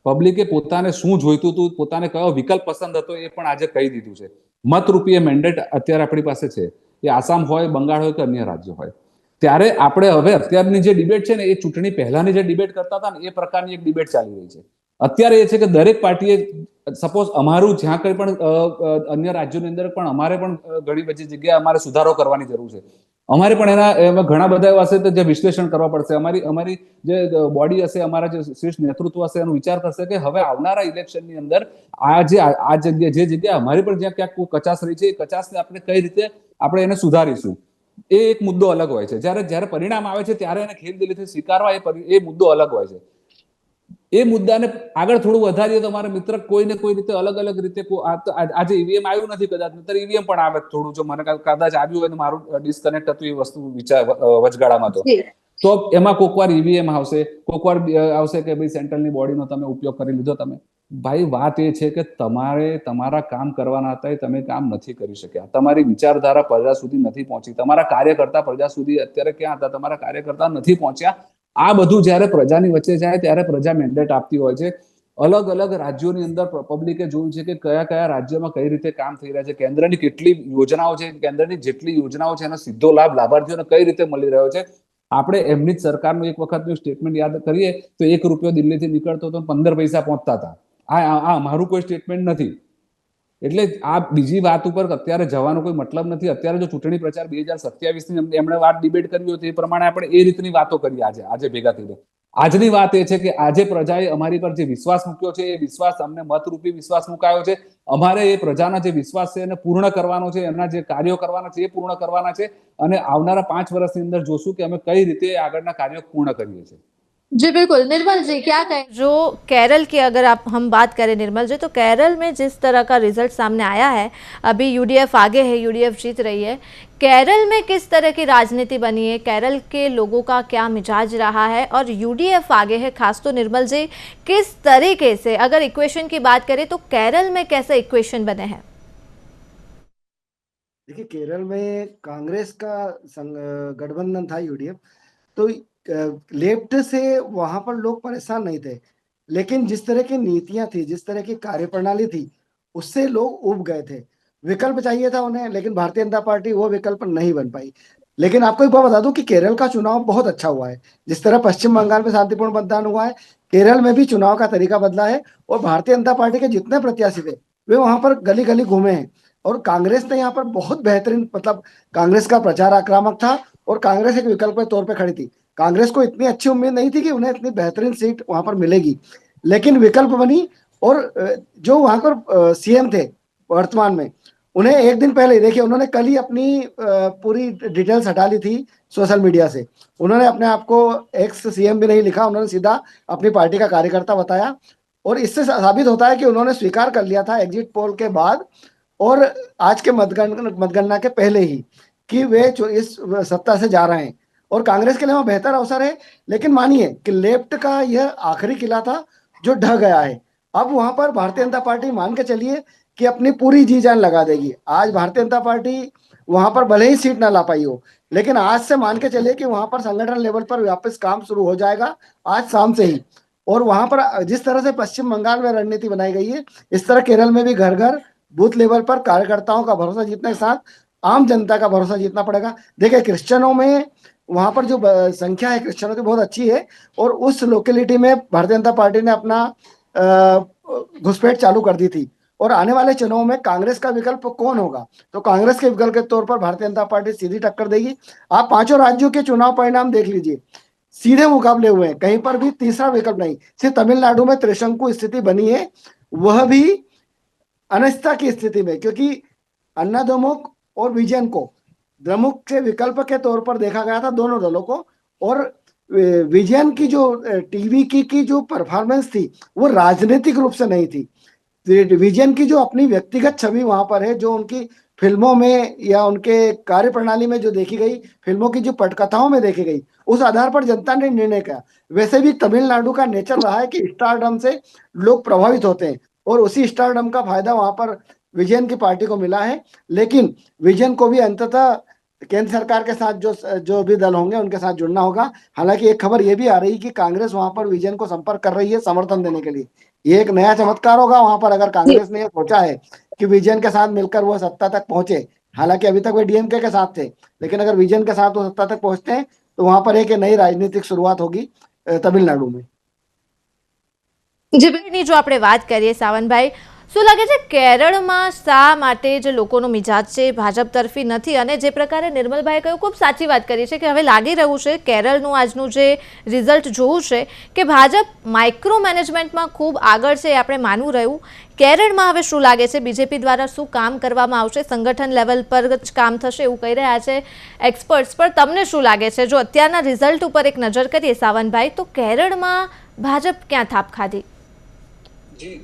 પબ્લિકે પોતાને શું જોઈતું હતું, પોતાને કયો વિકલ્પ પસંદ હતો એ પણ આજે કહી દીધું છે। મતરૂપીય મેન્ડેટ અત્યારે આપણી પાસે છે, એ આસામ હોય, બંગાળ હોય કે અન્ય રાજ્ય હોય। ત્યારે આપણે હવે અત્યારની જે ડિબેટ છે ને એ ચૂંટણી પહેલાની જે ડિબેટ કરતા હતા ને એ પ્રકારની એક ડિબેટ ચાલી રહી છે। અત્યારે એ છે કે દરેક પાર્ટીએ, સપોઝ અમારું જ્યાં કંઈ પણ અન્ય રાજ્યોની અંદર પણ અમારે પણ ઘણી બધી જગ્યાએ અમારે સુધારો કરવાની જરૂર છે। અમારે પણ એમાં ઘણા બધા એવા હશે જે વિશ્લેષણ કરવા પડશે। અમારી જે બોડી હશે, અમારા જે શીર્ષ નેતૃત્વ હશે એનો વિચાર કરશે કે હવે આવનારા ઇલેક્શનની અંદર આ જગ્યા, જે જગ્યા અમારી પણ જ્યાં ક્યાંક કચાશ રહી છે એ કચાશને આપણે કઈ રીતે આપણે એને સુધારીશું, એ એક મુદ્દો અલગ હોય છે। જ્યારે પરિણામ આવે છે ત્યારે એને ખેલદિલીથી સ્વીકારવા એ મુદ્દો અલગ હોય છે। એ મુદ્દાને આગળ થોડું વધારીએ તો મારા મિત્ર કોઈને કોઈ રીતે અલગ અલગ રીતે, આજે ઈવીએમ આવ્યું નથી, કદાચ નહીતર ઈવીએમ પણ આવે થોડું, જો મને કદાચ આવ્યું હોય તો મારું ડિસ્કનેક્ટ હતું એ વસ્તુ વચગાળામાં તો એમાં કોક વાર ઈવીએમ આવશે, કોક વાર આવશે કે ભાઈ સેન્ટ્રલની બોડીનો તમે ઉપયોગ કરી લીધો તમે। ભાઈ, વાત એ છે કે તમારે તમારા કામ કરવાના હતા એ તમે કામ નથી કરી શક્યા, તમારી વિચારધારા પ્રજા સુધી નથી પહોંચી, તમારા કાર્યકર્તા પ્રજા સુધી અત્યારે ક્યાં હતા, તમારા કાર્યકર્તા નથી પહોંચ્યા। આ બધું જ્યારે પ્રજાની વચ્ચે જાય ત્યારે પ્રજા મેન્ડેટ આપતી હોય છે। અલગ અલગ રાજ્યોની અંદર પબ્લિકે જોયું છે કે કયા કયા રાજ્યોમાં કઈ રીતે કામ થઈ રહ્યા છે, કેન્દ્રની કેટલી યોજનાઓ છે, કેન્દ્રની જેટલી યોજનાઓ છે એનો સીધો લાભ લાભાર્થીઓને કઈ રીતે મળી રહ્યો છે। આપણે એમની જ સરકારનું એક વખતનું સ્ટેટમેન્ટ યાદ કરીએ તો ₹1 દિલ્હીથી નીકળતો તો 15 પૈસા પહોંચતા હતા। આ મારું કોઈ સ્ટેટમેન્ટ નથી, એટલે આ બીજી વાત ઉપર અત્યારે જવાનો કોઈ મતલબ નથી। અત્યારે જો ચૂંટણી પ્રચાર 2027ની એમણે વાત ડિબેટ કરી હોય તો એ પ્રમાણે આપણે એ રીતની વાતો કરીએ આજે ભેગા થઈને। આજની વાત એ છે કે આજે પ્રજાએ અમારી પર જે વિશ્વાસ મૂક્યો છે એ વિશ્વાસ, અમને મતરૂપી વિશ્વાસ મુકાયો છે, અમારે એ પ્રજાના જે વિશ્વાસ છે એને પૂર્ણ કરવાનો છે, એમના જે કાર્યો કરવાના છે એ પૂર્ણ કરવાના છે, અને આવનારા 5 વર્ષની અંદર જોશું કે અમે કઈ રીતે આગળના કાર્યો પૂર્ણ કરીએ છીએ। जी बिल्कुल। निर्मल जी, क्या कहें, जो केरल की अगर हम बात करें निर्मल जी, तो केरल में जिस तरह का रिजल्ट सामने आया है, अभी यूडीएफ आगे है, यूडीएफ जीत रही है, केरल में किस तरह की राजनीति बनी है, केरल के लोगों का क्या मिजाज रहा है, और यूडीएफ आगे है, खास तो निर्मल जी किस तरीके से अगर इक्वेशन की बात करें तो केरल में कैसे इक्वेशन बने हैं? देखिए, केरल में कांग्रेस का गठबंधन था, यूडीएफ, तो लेफ्ट से वहां पर लोग परेशान नहीं थे, लेकिन जिस तरह की नीतियां थी, जिस तरह की कार्यप्रणाली थी, उससे लोग उब गए थे। विकल्प चाहिए था उन्हें, लेकिन भारतीय जनता पार्टी वो विकल्प नहीं बन पाई। लेकिन आपको एक बात बता दूं कि केरल का चुनाव बहुत अच्छा हुआ है। जिस तरह पश्चिम बंगाल में शांतिपूर्ण मतदान हुआ है, केरल में भी चुनाव का तरीका बदला है, और भारतीय जनता पार्टी के जितने प्रत्याशी थे वे वहां पर गली गली घूमे हैं, और कांग्रेस ने यहाँ पर बहुत बेहतरीन, मतलब कांग्रेस का प्रचार आक्रामक था, और कांग्रेस एक विकल्प के तौर पर खड़ी थी। कांग्रेस को इतनी अच्छी उम्मीद नहीं थी कि उन्हें इतनी बेहतरीन सीट वहां पर मिलेगी, लेकिन विकल्प बनी। और जो वहां पर सीएम थे वर्तमान में, उन्हें एक दिन पहले, देखिए उन्होंने कल ही अपनी पूरी डिटेल्स हटा ली थी सोशल मीडिया से। उन्होंने अपने आप को एक्स सीएम भी नहीं लिखा, उन्होंने सीधा अपनी पार्टी का कार्यकर्ता बताया, और इससे साबित होता है कि उन्होंने स्वीकार कर लिया था एग्जिट पोल के बाद और आज के मतगणना के पहले ही कि वे इस सत्ता से जा रहे हैं, और कांग्रेस के लिए वहां बेहतर अवसर है। लेकिन मानिए कि लेफ्ट का यह आखिरी किला था जो ढह गया है। अब वहां पर भारतीय जनता पार्टी, मान के चलिए कि अपनी पूरी जी जान लगा देगी। आज भारतीय जनता पार्टी वहां पर भले ही सीट ना ला पाई हो, लेकिन आज से मान के चलिए कि वहां पर संगठन लेवल पर वापस काम शुरू हो जाएगा आज शाम से ही। और वहां पर जिस तरह से पश्चिम बंगाल में रणनीति बनाई गई है, इस तरह केरल में भी घर घर बूथ लेवल पर कार्यकर्ताओं का भरोसा जीतने के साथ आम जनता का भरोसा जीतना पड़ेगा। देखिए, क्रिश्चियनों में वहां पर जो संख्या है क्रिश्चियनों की बहुत अच्छी है, और उस लोकेलिटी में भारतीय जनता पार्टी ने अपना घुसपैठ चालू कर दी थी। और आने वाले चुनाव में कांग्रेस का विकल्प कौन होगा, तो कांग्रेस के विकल्प के तौर पर भारतीय जनता पार्टी सीधी टक्कर देगी। आप पांचों राज्यों के चुनाव परिणाम देख लीजिए, सीधे मुकाबले हुए हैं, कहीं पर भी तीसरा विकल्प नहीं। सिर्फ तमिलनाडु में त्रिशंकु स्थिति बनी है, वह भी अनिश्चितता की स्थिति में, क्योंकि अन्ना द्रमुक और विजयन को द्रमुक के विकल्प के तौर पर देखा गया था दोनों दलों को। और विजयन की जो टीवी की जो परफॉर्मेंस थी वो राजनीतिक रूप से नहीं थी। विजयन की जो अपनी व्यक्तिगत छवि वहां पर है, जो उनकी फिल्मों में या उनके कार्य प्रणाली में जो देखी गई, फिल्मों की जो पटकथाओं में देखी गई, उस आधार पर जनता ने निर्णय किया। वैसे भी तमिलनाडु का नेचर रहा है कि स्टारडम से लोग प्रभावित होते हैं, और उसी स्टारडम का फायदा वहां पर विजयन की पार्टी को मिला है। लेकिन विजयन को भी अंततः केंद्र सरकार के साथ जो भी दल होंगे उनके साथ जुड़ना होगा। हालांकि एक खबर ये भी आ रही है कि कांग्रेस वहां पर विजयन को संपर्क कर रही है समर्थन देने के लिए। ये एक नया चमत्कार होगा वहां पर, अगर कांग्रेस ने ये सोचा है कि विजयन के साथ मिलकर वो सत्ता तक पहुंचे। हालांकि अभी तक वे डीएमके के साथ थे, लेकिन अगर विजयन के साथ वो सत्ता तक पहुंचते हैं तो वहां पर एक नई राजनीतिक शुरुआत होगी तमिलनाडु में। ની જો આપણે વાત કરીએ સાવનભાઈ, શું લાગે છે કેરળમાં શા માટે જે લોકોનો મિજાજ છે ભાજપ તરફી નથી? અને જે પ્રકારે નિર્મલભાઈએ કહ્યું, ખૂબ સાચી વાત કરી છે કે હવે લાગી રહ્યું છે કેરળનું આજનું જે રિઝલ્ટ જોવું છે કે ભાજપ માઇક્રો મેનેજમેન્ટમાં ખૂબ આગળ છે, આપણે માનવું રહ્યું। કેરળમાં હવે શું લાગે છે બીજેપી દ્વારા શું કામ કરવામાં આવશે? સંગઠન લેવલ પર જ કામ થશે એવું કહી રહ્યા છે એક્સપર્ટ્સ, પણ તમને શું લાગે છે? જો અત્યારના રિઝલ્ટ ઉપર એક નજર કરીએ સાવનભાઈ, તો કેરળમાં ભાજપ ક્યાં થાપ ખાધી? જી,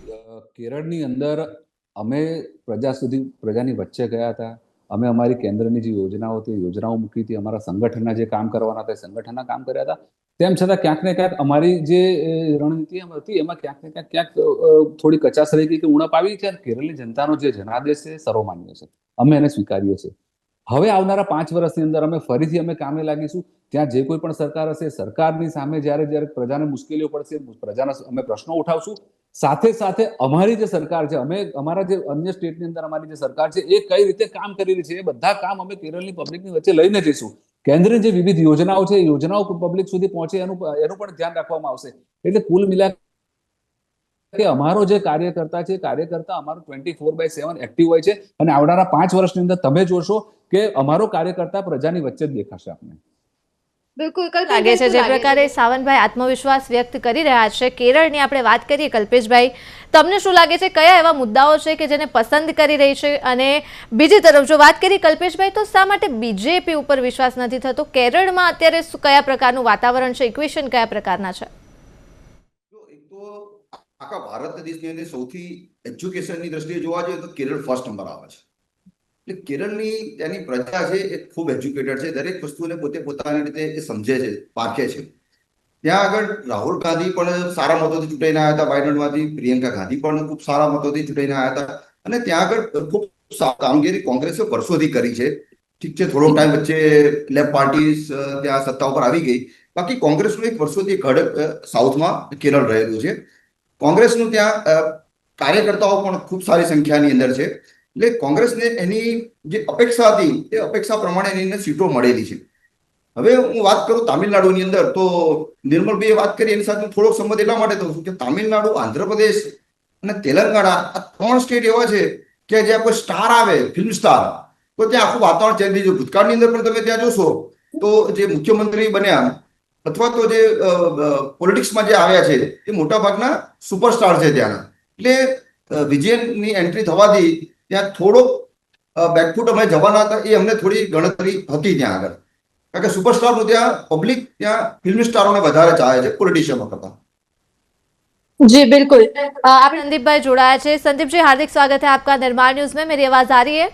કેરળની અંદર અમે પ્રજાની વચ્ચે ગયા હતા। અમે અમારી કેન્દ્રની જે યોજનાઓ હતી યોજનાઓ મૂકી હતી, અમારા સંગઠનના જે કામ કરવાના હતા સંગઠનના કામ કર્યા હતા। તેમ છતાં ક્યાંક ને ક્યાંક અમારી જે રણનીતિ હતી એમાં ક્યાંક ને ક્યાંક થોડી કચાશ રહી ગઈ કે ઉણપ આવી છે। કેરળની જનતાનો જે જનાદેશ છે સર્વમાન્ય છે, અમે એને સ્વીકારીએ છીએ। હવે આવનારા 5 વર્ષની અંદર અમે ફરીથી અમે કામે લાગીશું। ત્યાં જે કોઈ પણ સરકાર હશે, સરકારની સામે જ્યારે પ્રજાને મુશ્કેલીઓ પડશે, પ્રજાના અમે પ્રશ્નો ઉઠાવશું। સાથે સાથે અમારી જે સરકાર છે, અમે અમારા જે અન્ય સ્ટેટની અંદર અમારી જે સરકાર છે એ કઈ રીતે કામ કરી રહી છે એ બધા કામ અમે કેરળની પબ્લિકની વચ્ચે લઈને જઈશું। કેન્દ્રની જે વિવિધ યોજનાઓ છે, યોજનાઓ પબ્લિક સુધી પહોંચે એનું પણ ધ્યાન રાખવામાં આવશે। એટલે કુલ મિલા કે અમારો જે કાર્યકર્તા છે, કાર્યકર્તા અમારો 24/7 એક્ટિવ હોય છે, અને આવનારા 5 વર્ષની અંદર તમે જોશો કે અમારો કાર્યકર્તા પ્રજાની વચ્ચે જ દેખાશે આપને। બિલકુલ લાગે છે જે પ્રકારે સાવનભાઈ આત્મવિશ્વાસ વ્યક્ત કરી રહ્યા છે। કેરળની આપણે વાત કરીએ કલ્પેશભાઈ, તમને શું લાગે છે કયા એવા મુદ્દાઓ છે કે જેને પસંદ કરી રહી છે? અને બીજી તરફ જો વાત કરીએ કલ્પેશભાઈ, તો શા માટે બીજેપી ઉપર વિશ્વાસ નથી થતો? કેરળમાં અત્યારે કયા પ્રકારનું વાતાવરણ છે, ઇક્વેશન કયા પ્રકારના છે? એક તો આખા ભારત દેશની અંદર સૌથી એજ્યુકેશનની દ્રષ્ટિએ જોવા જોઈએ તો કેરળ ફર્સ્ટ નંબર આવે છે। એટલે કેરળની ત્યાંની પ્રજા છે એ ખૂબ એજ્યુકેટેડ છે, દરેક વસ્તુને પોતે પોતાની રીતે એ સમજે છે, પારખે છે। ત્યાં આગળ રાહુલ ગાંધી પણ સારા મતોથી ચૂંટાઈને આવ્યા હતા બાયડનમાંથી, પ્રિયંકા ગાંધી પણ ખૂબ સારા મતોથી ચૂંટાઈને આવ્યા હતા, અને ત્યાં આગળ ખૂબ કામગીરી કોંગ્રેસે વર્ષોથી કરી છે। ઠીક છે, થોડો ટાઈમ વચ્ચે લેફ્ટ પાર્ટી ત્યાં સત્તા ઉપર આવી ગઈ, બાકી કોંગ્રેસનું એક વર્ષોથી ઘડ સાઉથમાં કેરળ રહેલું છે। કોંગ્રેસનું ત્યાં કાર્યકર્તાઓ પણ ખૂબ સારી સંખ્યાની અંદર છે। એટલે કોંગ્રેસને એની જે અપેક્ષા હતી એ અપેક્ષા પ્રમાણે એને સીટો મળેલી છે। હવે હું વાત કરું તામિલનાડુની અંદર, તો નિર્મલભાઈએ વાત કરી એની સાથે થોડોક સંબંધ એટલા માટે દઉં છું કે તામિલનાડુ, આંધ્રપ્રદેશ અને તેલંગાણા આ 3 સ્ટેટ એવા છે કે જ્યાં કોઈ સ્ટાર આવે, ફિલ્મ સ્ટાર, તો ત્યાં આખું વાતાવરણ ચેન્જ થઈ જાય। ભૂતકાળની અંદર પણ તમે ત્યાં જોશો તો જે મુખ્યમંત્રી બન્યા અથવા તો જે પોલિટિક્સમાં જે આવ્યા છે એ મોટા ભાગના સુપરસ્ટાર છે ત્યાંના। એટલે વિજયનની એન્ટ્રી થવાથી ત્યાં થોડોક બેકફૂટ અમે જવાના હતા, એ અમને થોડી ગણતરી હતી ત્યાં આગળ, કારણ કે સુપરસ્ટારનું ત્યાં પબ્લિક ત્યાં ફિલ્મ સ્ટારોને વધારે ચાહે છે પોલિટિશિયનો કરતા। जी बिल्कुल। आप संदीप भाई जुड़ा है। संदीप जी, हार्दिक स्वागत है आपका निर्माण न्यूज में। मेरी आवाज आ रही है?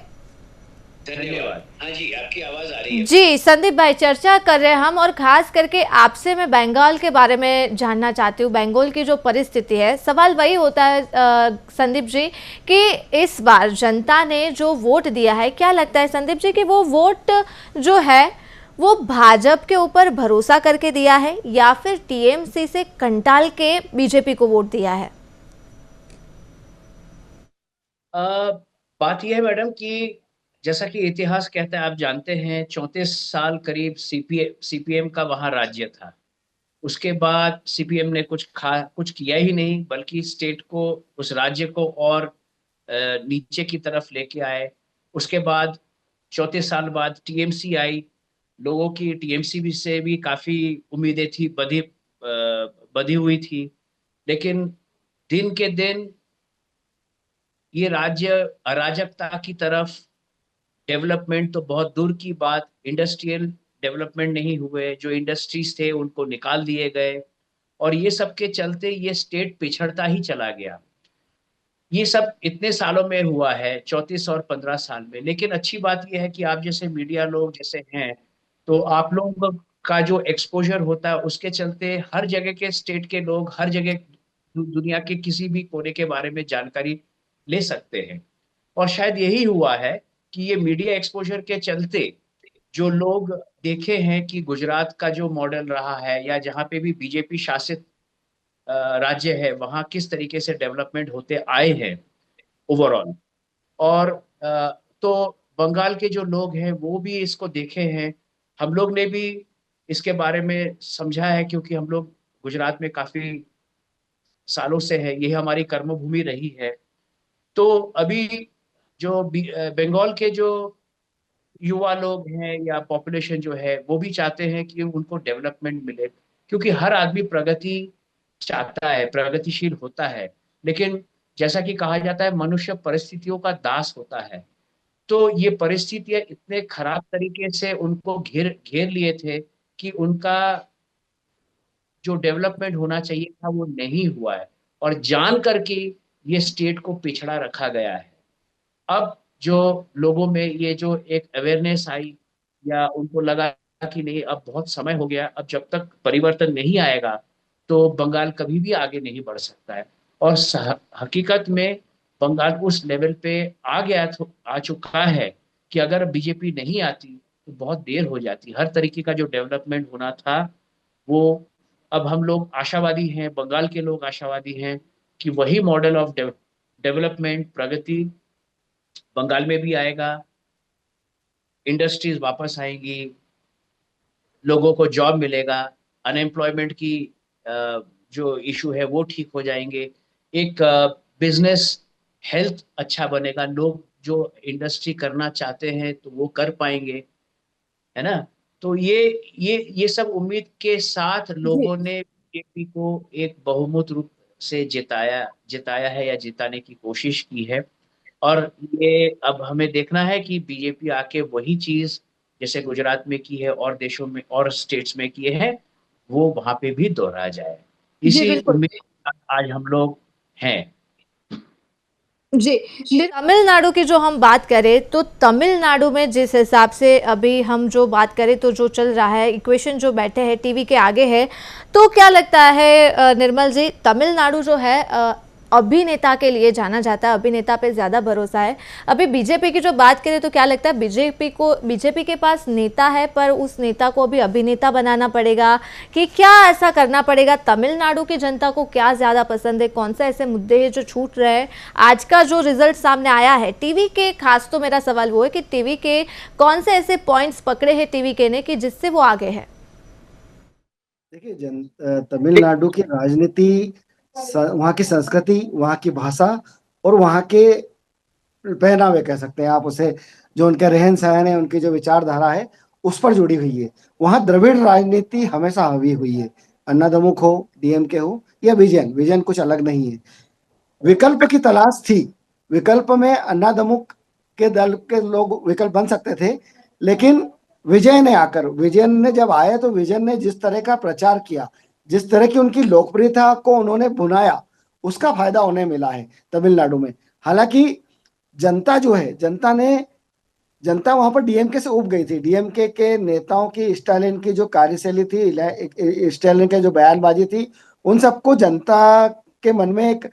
धन्यवाद। हाँ जी, आपकी आवाज आ रही है। जी संदीप भाई, चर्चा कर रहे हैं हम, और खास करके आपसे मैं बंगाल के बारे में जानना चाहती हूँ। बंगाल की जो परिस्थिति है, सवाल वही होता है संदीप जी कि इस बार जनता ने जो वोट दिया है, क्या लगता है संदीप जी कि वो वोट जो है वो भाजपा के ऊपर भरोसा करके दिया है या फिर टीएमसी से कंटाल के बीजेपी को वोट दिया है? बात यह है मैडम कि जैसा कि इतिहास कहता है, आप जानते हैं 34 साल करीब सीपीएम का वहां राज्य था। उसके बाद सीपीएम ने कुछ किया ही नहीं, बल्कि स्टेट को, उस राज्य को और नीचे की तरफ लेके आए। उसके बाद 34 साल बाद टीएमसी आई। लोगों की टीएमसी भी से भी काफी उम्मीदें थी, बधी हुई थी। लेकिन दिन के दिन ये राज्य अराजकता की तरफ, डेवलपमेंट तो बहुत दूर की बात, इंडस्ट्रियल डेवलपमेंट नहीं हुए, जो इंडस्ट्रीज थे उनको निकाल दिए गए, और ये सब के चलते ये स्टेट पिछड़ता ही चला गया। ये सब इतने सालों में हुआ है, 34 और 15 साल में। लेकिन अच्छी बात यह है कि आप जैसे मीडिया लोग जैसे हैं, तो आप लोगों का जो एक्सपोजर होता है उसके चलते हर जगह के स्टेट के लोग हर जगह दुनिया के किसी भी कोने के बारे में जानकारी ले सकते हैं। और शायद यही हुआ है कि ये मीडिया एक्सपोजर के चलते जो लोग देखे हैं कि गुजरात का जो मॉडल रहा है, या जहाँ पे भी बीजेपी शासित राज्य है, वहाँ किस तरीके से डेवलपमेंट होते आए हैं ओवरऑल। और तो बंगाल के जो लोग हैं वो भी इसको देखे हैं। हम लोग ने भी इसके बारे में समझा है, क्योंकि हम लोग गुजरात में काफी सालों से है, ये हमारी कर्मभूमि रही है। तो अभी जो बंगाल के जो युवा लोग हैं या पॉपुलेशन जो है, वो भी चाहते हैं कि उनको डेवलपमेंट मिले, क्योंकि हर आदमी प्रगति चाहता है, प्रगतिशील होता है। लेकिन जैसा कि कहा जाता है, मनुष्य परिस्थितियों का दास होता है। तो ये परिस्थितियां इतने खराब तरीके से उनको घेर घेर लिए थे कि उनका जो डेवलपमेंट होना चाहिए था वो नहीं हुआ है, और जान करके ये स्टेट को पिछड़ा रखा गया है। अब जो लोगों में ये जो एक अवेयरनेस आई, या उनको लगा कि नहीं अब बहुत समय हो गया, अब जब तक परिवर्तन नहीं आएगा तो बंगाल कभी भी आगे नहीं बढ़ सकता है। और हकीकत में बंगाल उस लेवल पे आ चुका है कि अगर बीजेपी नहीं आती तो बहुत देर हो जाती। हर तरीके का जो डेवलपमेंट होना था वो, अब हम लोग आशावादी हैं, बंगाल के लोग आशावादी हैं कि वही मॉडल ऑफ डेवलपमेंट, प्रगति बंगाल में भी आएगा। इंडस्ट्रीज वापस आएंगी, लोगों को जॉब मिलेगा, अनएम्प्लॉयमेंट की जो इशू है वो ठीक हो जाएंगे, एक बिजनेस हेल्थ अच्छा बनेगा, लोग जो इंडस्ट्री करना चाहते हैं तो वो कर पाएंगे, है ना। तो ये सब उम्मीद के साथ लोगों ने बीजेपी को एक बहुमत रूप से जिताया है, या जिताने की कोशिश की है। और ये अब हमें देखना है कि बीजेपी आके वही चीज जैसे गुजरात में की है और देशों में और स्टेट्स में किए हैं, वो वहां पे भी दोहरा जाए, जी इसी बिल्कुल। उम्मीद के साथ आज हम लोग हैं। जी, तमिलनाडु की जो हम बात करें तो तमिलनाडु में जिस हिसाब से अभी हम जो बात करें तो जो चल रहा है, इक्वेशन जो बैठे हैं टीवी के आगे है, तो क्या लगता है निर्मल जी, तमिलनाडु जो है अभिनेता के लिए जाना जाता है, अभिनेता पे ज़्यादा भरोसा है। अभी बीजेपी की जो बात करें तो क्या लगता है बीजेपी के पास नेता है, पर उस नेता को अभी अभिनेता बनाना पड़ेगा कि क्या ऐसा करना पड़ेगा? तमिलनाडु की जनता को क्या ज़्यादा पसंद है, कौन से ऐसे मुद्दे हैं जो छूट रहे हैं? आज का जो रिजल्ट सामने आया है टीवी के, खास तो मेरा सवाल वो है कि टीवी के कौन से ऐसे पॉइंट्स पकड़े हैं टीवी के ने कि जिससे वो आगे है? देखिए, तमिलनाडु की राजनीति, वहाँ की संस्कृति, वहाँ की भाषा और वहाँ के पहनावे कह सकते हैं आप उसे, जो उनके रहन सहन है, उनकी जो विचारधारा है, उस पर जुड़ी हुई है। वहाँ द्रविड़ राजनीति हमेशा हावी हुई है, अन्नाद्रमुक हो, डीएमके हो या विजन कुछ अलग नहीं है। विकल्प की तलाश थी, विकल्प में अन्नाद्रमुक के दल के लोग विकल्प बन सकते थे, लेकिन विजयन ने जब आए तो विजयन ने जिस तरह का प्रचार किया, जिस तरह की उनकी लोकप्रियता को उन्होंने बुनाया, उसका फायदा उन्हें मिला है तमिलनाडु में। हालांकि जनता जो है, जनता ने जनता वहां पर डीएमके से उब गई थी। डीएमके के नेताओं की स्टालिन की जो कार्यशैली थी, स्टालिन के जो बयानबाजी थी, उन सबको जनता के मन में एक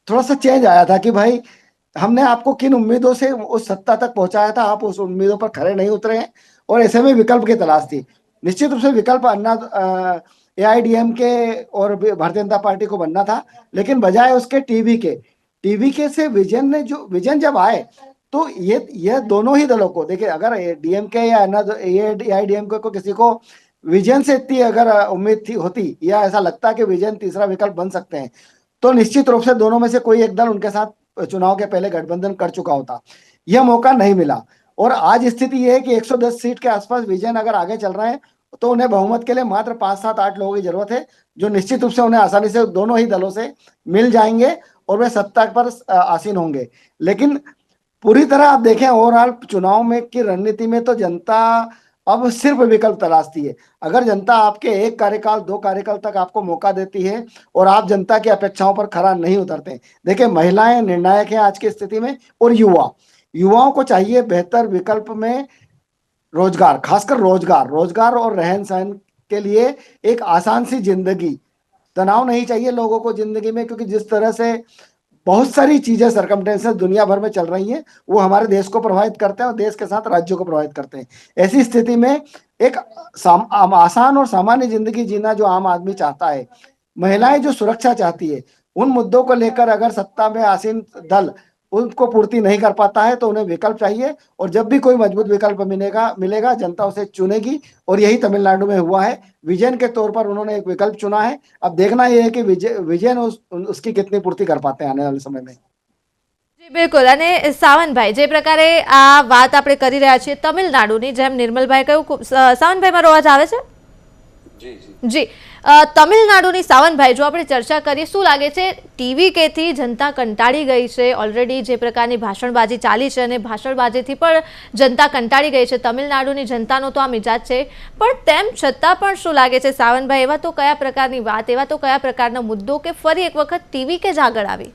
थोड़ा सा चेंज आया था कि भाई हमने आपको किन उम्मीदों से उस सत्ता तक पहुंचाया था, आप उस उम्मीदों पर खरे नहीं उतरे हैं, और ऐसे में विकल्प की तलाश थी। निश्चित रूप से विकल्प एआईडीएमके और भारतीय जनता पार्टी को बनना था, लेकिन बजाय उसके टीवी के से विजन जब आए तो ये दोनों ही दलों को देखिए, अगर डीएमके या एआईडीएमके को किसी को विजन से इतनी अगर उम्मीद थी होती या ऐसा लगता कि विजन तीसरा विकल्प बन सकते हैं, तो निश्चित रूप से दोनों में से कोई एक दल उनके साथ चुनाव के पहले गठबंधन कर चुका होता। यह मौका नहीं मिला, और आज स्थिति यह है कि 110 सीट के आसपास विजन अगर आगे चल रहे हैं तो उन्हें बहुमत के लिए मात्र 5-7-8 लोगों की जरूरत है, जो निश्चित रूप से उन्हें आसानी से दोनों ही दलों से मिल जाएंगे और वे सत्ता पर आसीन होंगे। लेकिन पूरी तरह आप देखें ओवरऑल चुनाव में की रणनीति में तो जनता अब सिर्फ विकल्प तलाशती है। अगर जनता आपके 1 कार्यकाल 2 कार्यकाल तक आपको मौका देती है और आप जनता की अपेक्षाओं पर खरा नहीं उतरते, देखिए महिलाएं निर्णायक हैं आज की स्थिति में, और युवाओं को चाहिए बेहतर विकल्प में रोजगार, खासकर रोजगार और रहन सहन के लिए एक आसान सी जिंदगी। तनाव नहीं चाहिए लोगों को जिंदगी में, क्योंकि जिस तरह से बहुत सारी चीजें सर्कमस्टेंसेस दुनिया भर में चल रही हैं, वो हमारे देश को प्रभावित करते हैं और देश के साथ राज्यों को प्रभावित करते हैं। ऐसी स्थिति में एक आसान और सामान्य जिंदगी जीना जो आम आदमी चाहता है, महिलाएं जो सुरक्षा चाहती है, उन मुद्दों को लेकर अगर सत्ता में आसीन दल उनको पूर्ति नहीं कर पाता है तो उन्हें विकल्प चाहिए, और जब भी कोई मजबूत विकल्प मिलेगा जनता उसे चुनेगी, और यही तमिलनाडु में हुआ है। विजन के तौर पर उन्होंने एक विकल्प चुना है, अब देखना यह है कि विजन उसकी कितनी पूर्ति कर पाते हैं आने वाले समय में। જી બિલકુલ, અને સાવનભાઈ જે પ્રકારે આ વાત આપણે કરી રહ્યા છીએ તમિલનાડુની, જેમ નિર્મલભાઈ કહ્યું, સાવનભાઈ મારો અવાજ આવે છે? જી તમિલનાડુની સાવનભાઈ જો આપણે ચર્ચા કરીએ, શું લાગે છે ટીવીકે થી જનતા કંટાળી ગઈ છે? ઓલરેડી જે પ્રકારની ભાષણબાજી ચાલી છે અને ભાષણબાજીથી પણ જનતા કંટાળી ગઈ છે, તમિલનાડુની જનતાનો તો આ મિજાજ છે, પણ તેમ છતાં પણ શું લાગે છે સાવનભાઈ, એવા તો કયા પ્રકારની વાત, એવા તો કયા પ્રકારનો મુદ્દો કે ફરી એક વખત ટીવીકે જ આગળ આવી?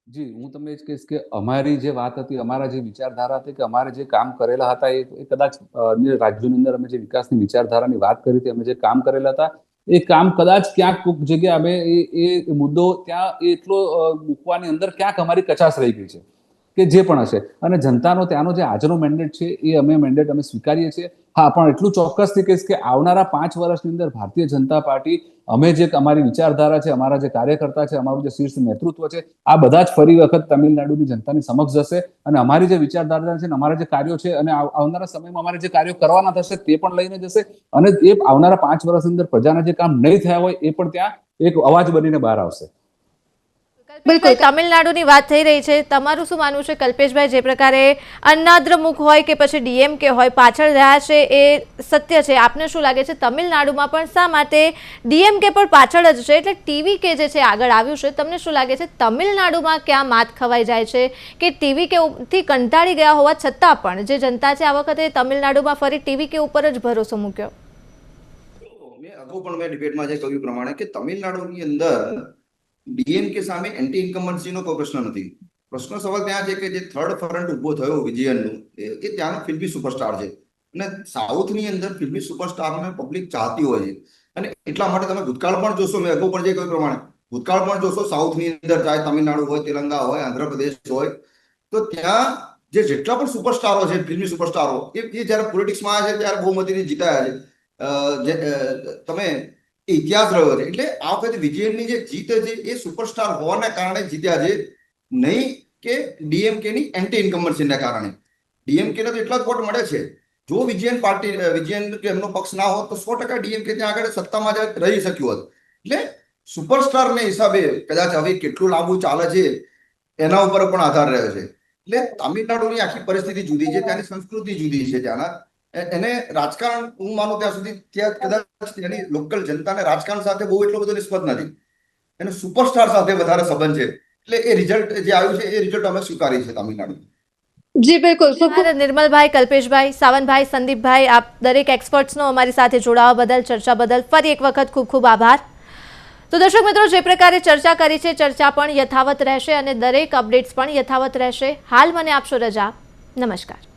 જી, હું તમને એ જ કહીશ કે અમારી જે વાત હતી, અમારા જે વિચારધારા હતી, કે અમારે જે કામ કરેલા હતા એ કદાચ અન્ય રાજ્યોની અંદર અમે જે વિકાસની વિચારધારાની વાત કરી હતી, અમે જે કામ કરેલા હતા એ કામ કદાચ ક્યાંક કોઈક જગ્યાએ અમે એ મુદ્દો ત્યાં એટલો મૂકવાની અંદર ક્યાંક અમારી કચાશ રહી ગઈ છે કે જે પણ હશે, અને જનતાનો ત્યાંનો જે આજનો મેન્ડેટ છે એ મેન્ડેટ અમે સ્વીકારીએ છીએ। હા, પણ એટલું ચોક્કસથી કહીશ કે આવનારા 5 વર્ષની અંદર ભારતીય જનતા પાર્ટી, અમે જે અમારી વિચારધારા છે, અમારા જે કાર્યકર્તા છે, અમારું જે શીર્ષ નેતૃત્વ છે, આ બધા જ ફરી વખત તમિલનાડુની જનતાની સમક્ષ જશે, અને અમારી જે વિચારધારા છે, અમારા જે કાર્યો છે, અને આવનારા સમયમાં અમારે જે કાર્યો કરવાના થશે તે પણ લઈને જશે, અને એ આવનારા 5 વર્ષની અંદર પ્રજાના જે કામ નહીં થયા હોય એ પણ ત્યાં એક અવાજ બનીને બહાર આવશે। બિલકુલ, તમિલનાડુની વાત થઈ રહી છે, તમારું શું માનવું છે કલ્પેશભાઈ? જે પ્રકારે અન્નાદ્રમુખ હોય કે પછી ડીએમકે હોય પાછળ રહ્યા છે એ સત્ય છે, આપને શું લાગે છે તમિલનાડુમાં પણ શા માટે ડીએમકે પણ પાછળ જ છે, એટલે ટીવીકે જે છે આગળ આવ્યું છે? તમને શું લાગે છે તમિલનાડુમાં ક્યાં માત ખવાઈ જાય છે કે ટીવીકે થી કંટાળી ગયા હોવા છતાં પણ જે જનતા છે આ વખતે તમિલનાડુમાં ફરી ટીવીકે ઉપર જ ભરોસો મૂક્યો? મેં અગાઉ પણ મેં ડિબેટમાં જે કહ્યું પ્રમાણે કે તમિલનાડુની અંદર ડીએમકે સામે એન્ટી ઇન્કમ્બન્સીનો કોઈ પ્રશ્ન નથી। પ્રશ્ન સવાલ ત્યાં છે કે જે થર્ડ ફ્રન્ટ ઉભો થયો વિજયનનું, એ ત્યાંનો ફિલ્મી સુપરસ્ટાર છે, અને સાઉથની અંદર ફિલ્મી સુપરસ્ટારને પબ્લિક ચાહતી હોય છે, અને એટલા માટે તમે ભૂતકાળ પણ જોશો, મેં અગાઉ પણ જે કહ્યું પ્રમાણે ભૂતકાળ પણ જોશો, સાઉથની અંદર ચાહે તમિલનાડુ હોય, તેલંગા હોય, આંધ્રપ્રદેશ હોય, તો ત્યાં જે જેટલા પણ સુપરસ્ટારો છે, ફિલ્મી સુપરસ્ટારો, એ જયારે પોલિટિક્સમાં આવ્યા છે ત્યારે બહુમતીથી જીતાયા છે। તમે ઇતિહાસ રહ્યો છે, એટલે આ વખતે વિજયનની જે જીત છે એ સુપરસ્ટાર હોવાના કારણે જીત્યા છે, નહીં કે ડીએમકે ની એન્ટી ઇન્કમ્બન્સીના કારણે। ડીએમકે ને તો એટલા જ વોટ મળે છે, જો વિજયન કે એમનો પક્ષ ના હોત તો 100% ડીએમકે ત્યાં આગળ સત્તામાં રહી શક્યું હોત। એટલે સુપરસ્ટારને હિસાબે કદાચ હવે કેટલું લાંબુ ચાલે છે એના ઉપર પણ આધાર રહ્યો છે। એટલે તમિલનાડુની આખી પરિસ્થિતિ જુદી છે, ત્યાંની સંસ્કૃતિ જુદી છે, ત્યાંના એને રાજકારણ હું માનું ત્યાં સુધી ત્યાં કદાચ ત્યાંની લોકલ જનતાને રાજકારણ સાથે બહુ એટલો બધો નિસ્બત નથી, એને સુપરસ્ટાર સાથે વધારે સંબંધ છે, એટલે એ રિઝલ્ટ જે આવ્યું છે એ રિઝલ્ટ અમે સ્વીકારી છે તમિલનાડુ। જી બિલકુલ, નિર્મલભાઈ, કલ્પેશભાઈ, સાવનભાઈ, સંદીપભાઈ, આપ દરેક એક્સપર્ટ્સનો અમારી સાથે જોડાવા બદલ, ચર્ચા બદલ ફરી એક વખત ખૂબ ખૂબ આભાર। તો દર્શક મિત્રો, જે પ્રકારે ચર્ચા કરી છે, ચર્ચા પણ યથાવત રહેશે અને દરેક અપડેટ્સ પણ યથાવત રહેશે। હાલ મને આપશો રજા, નમસ્કાર.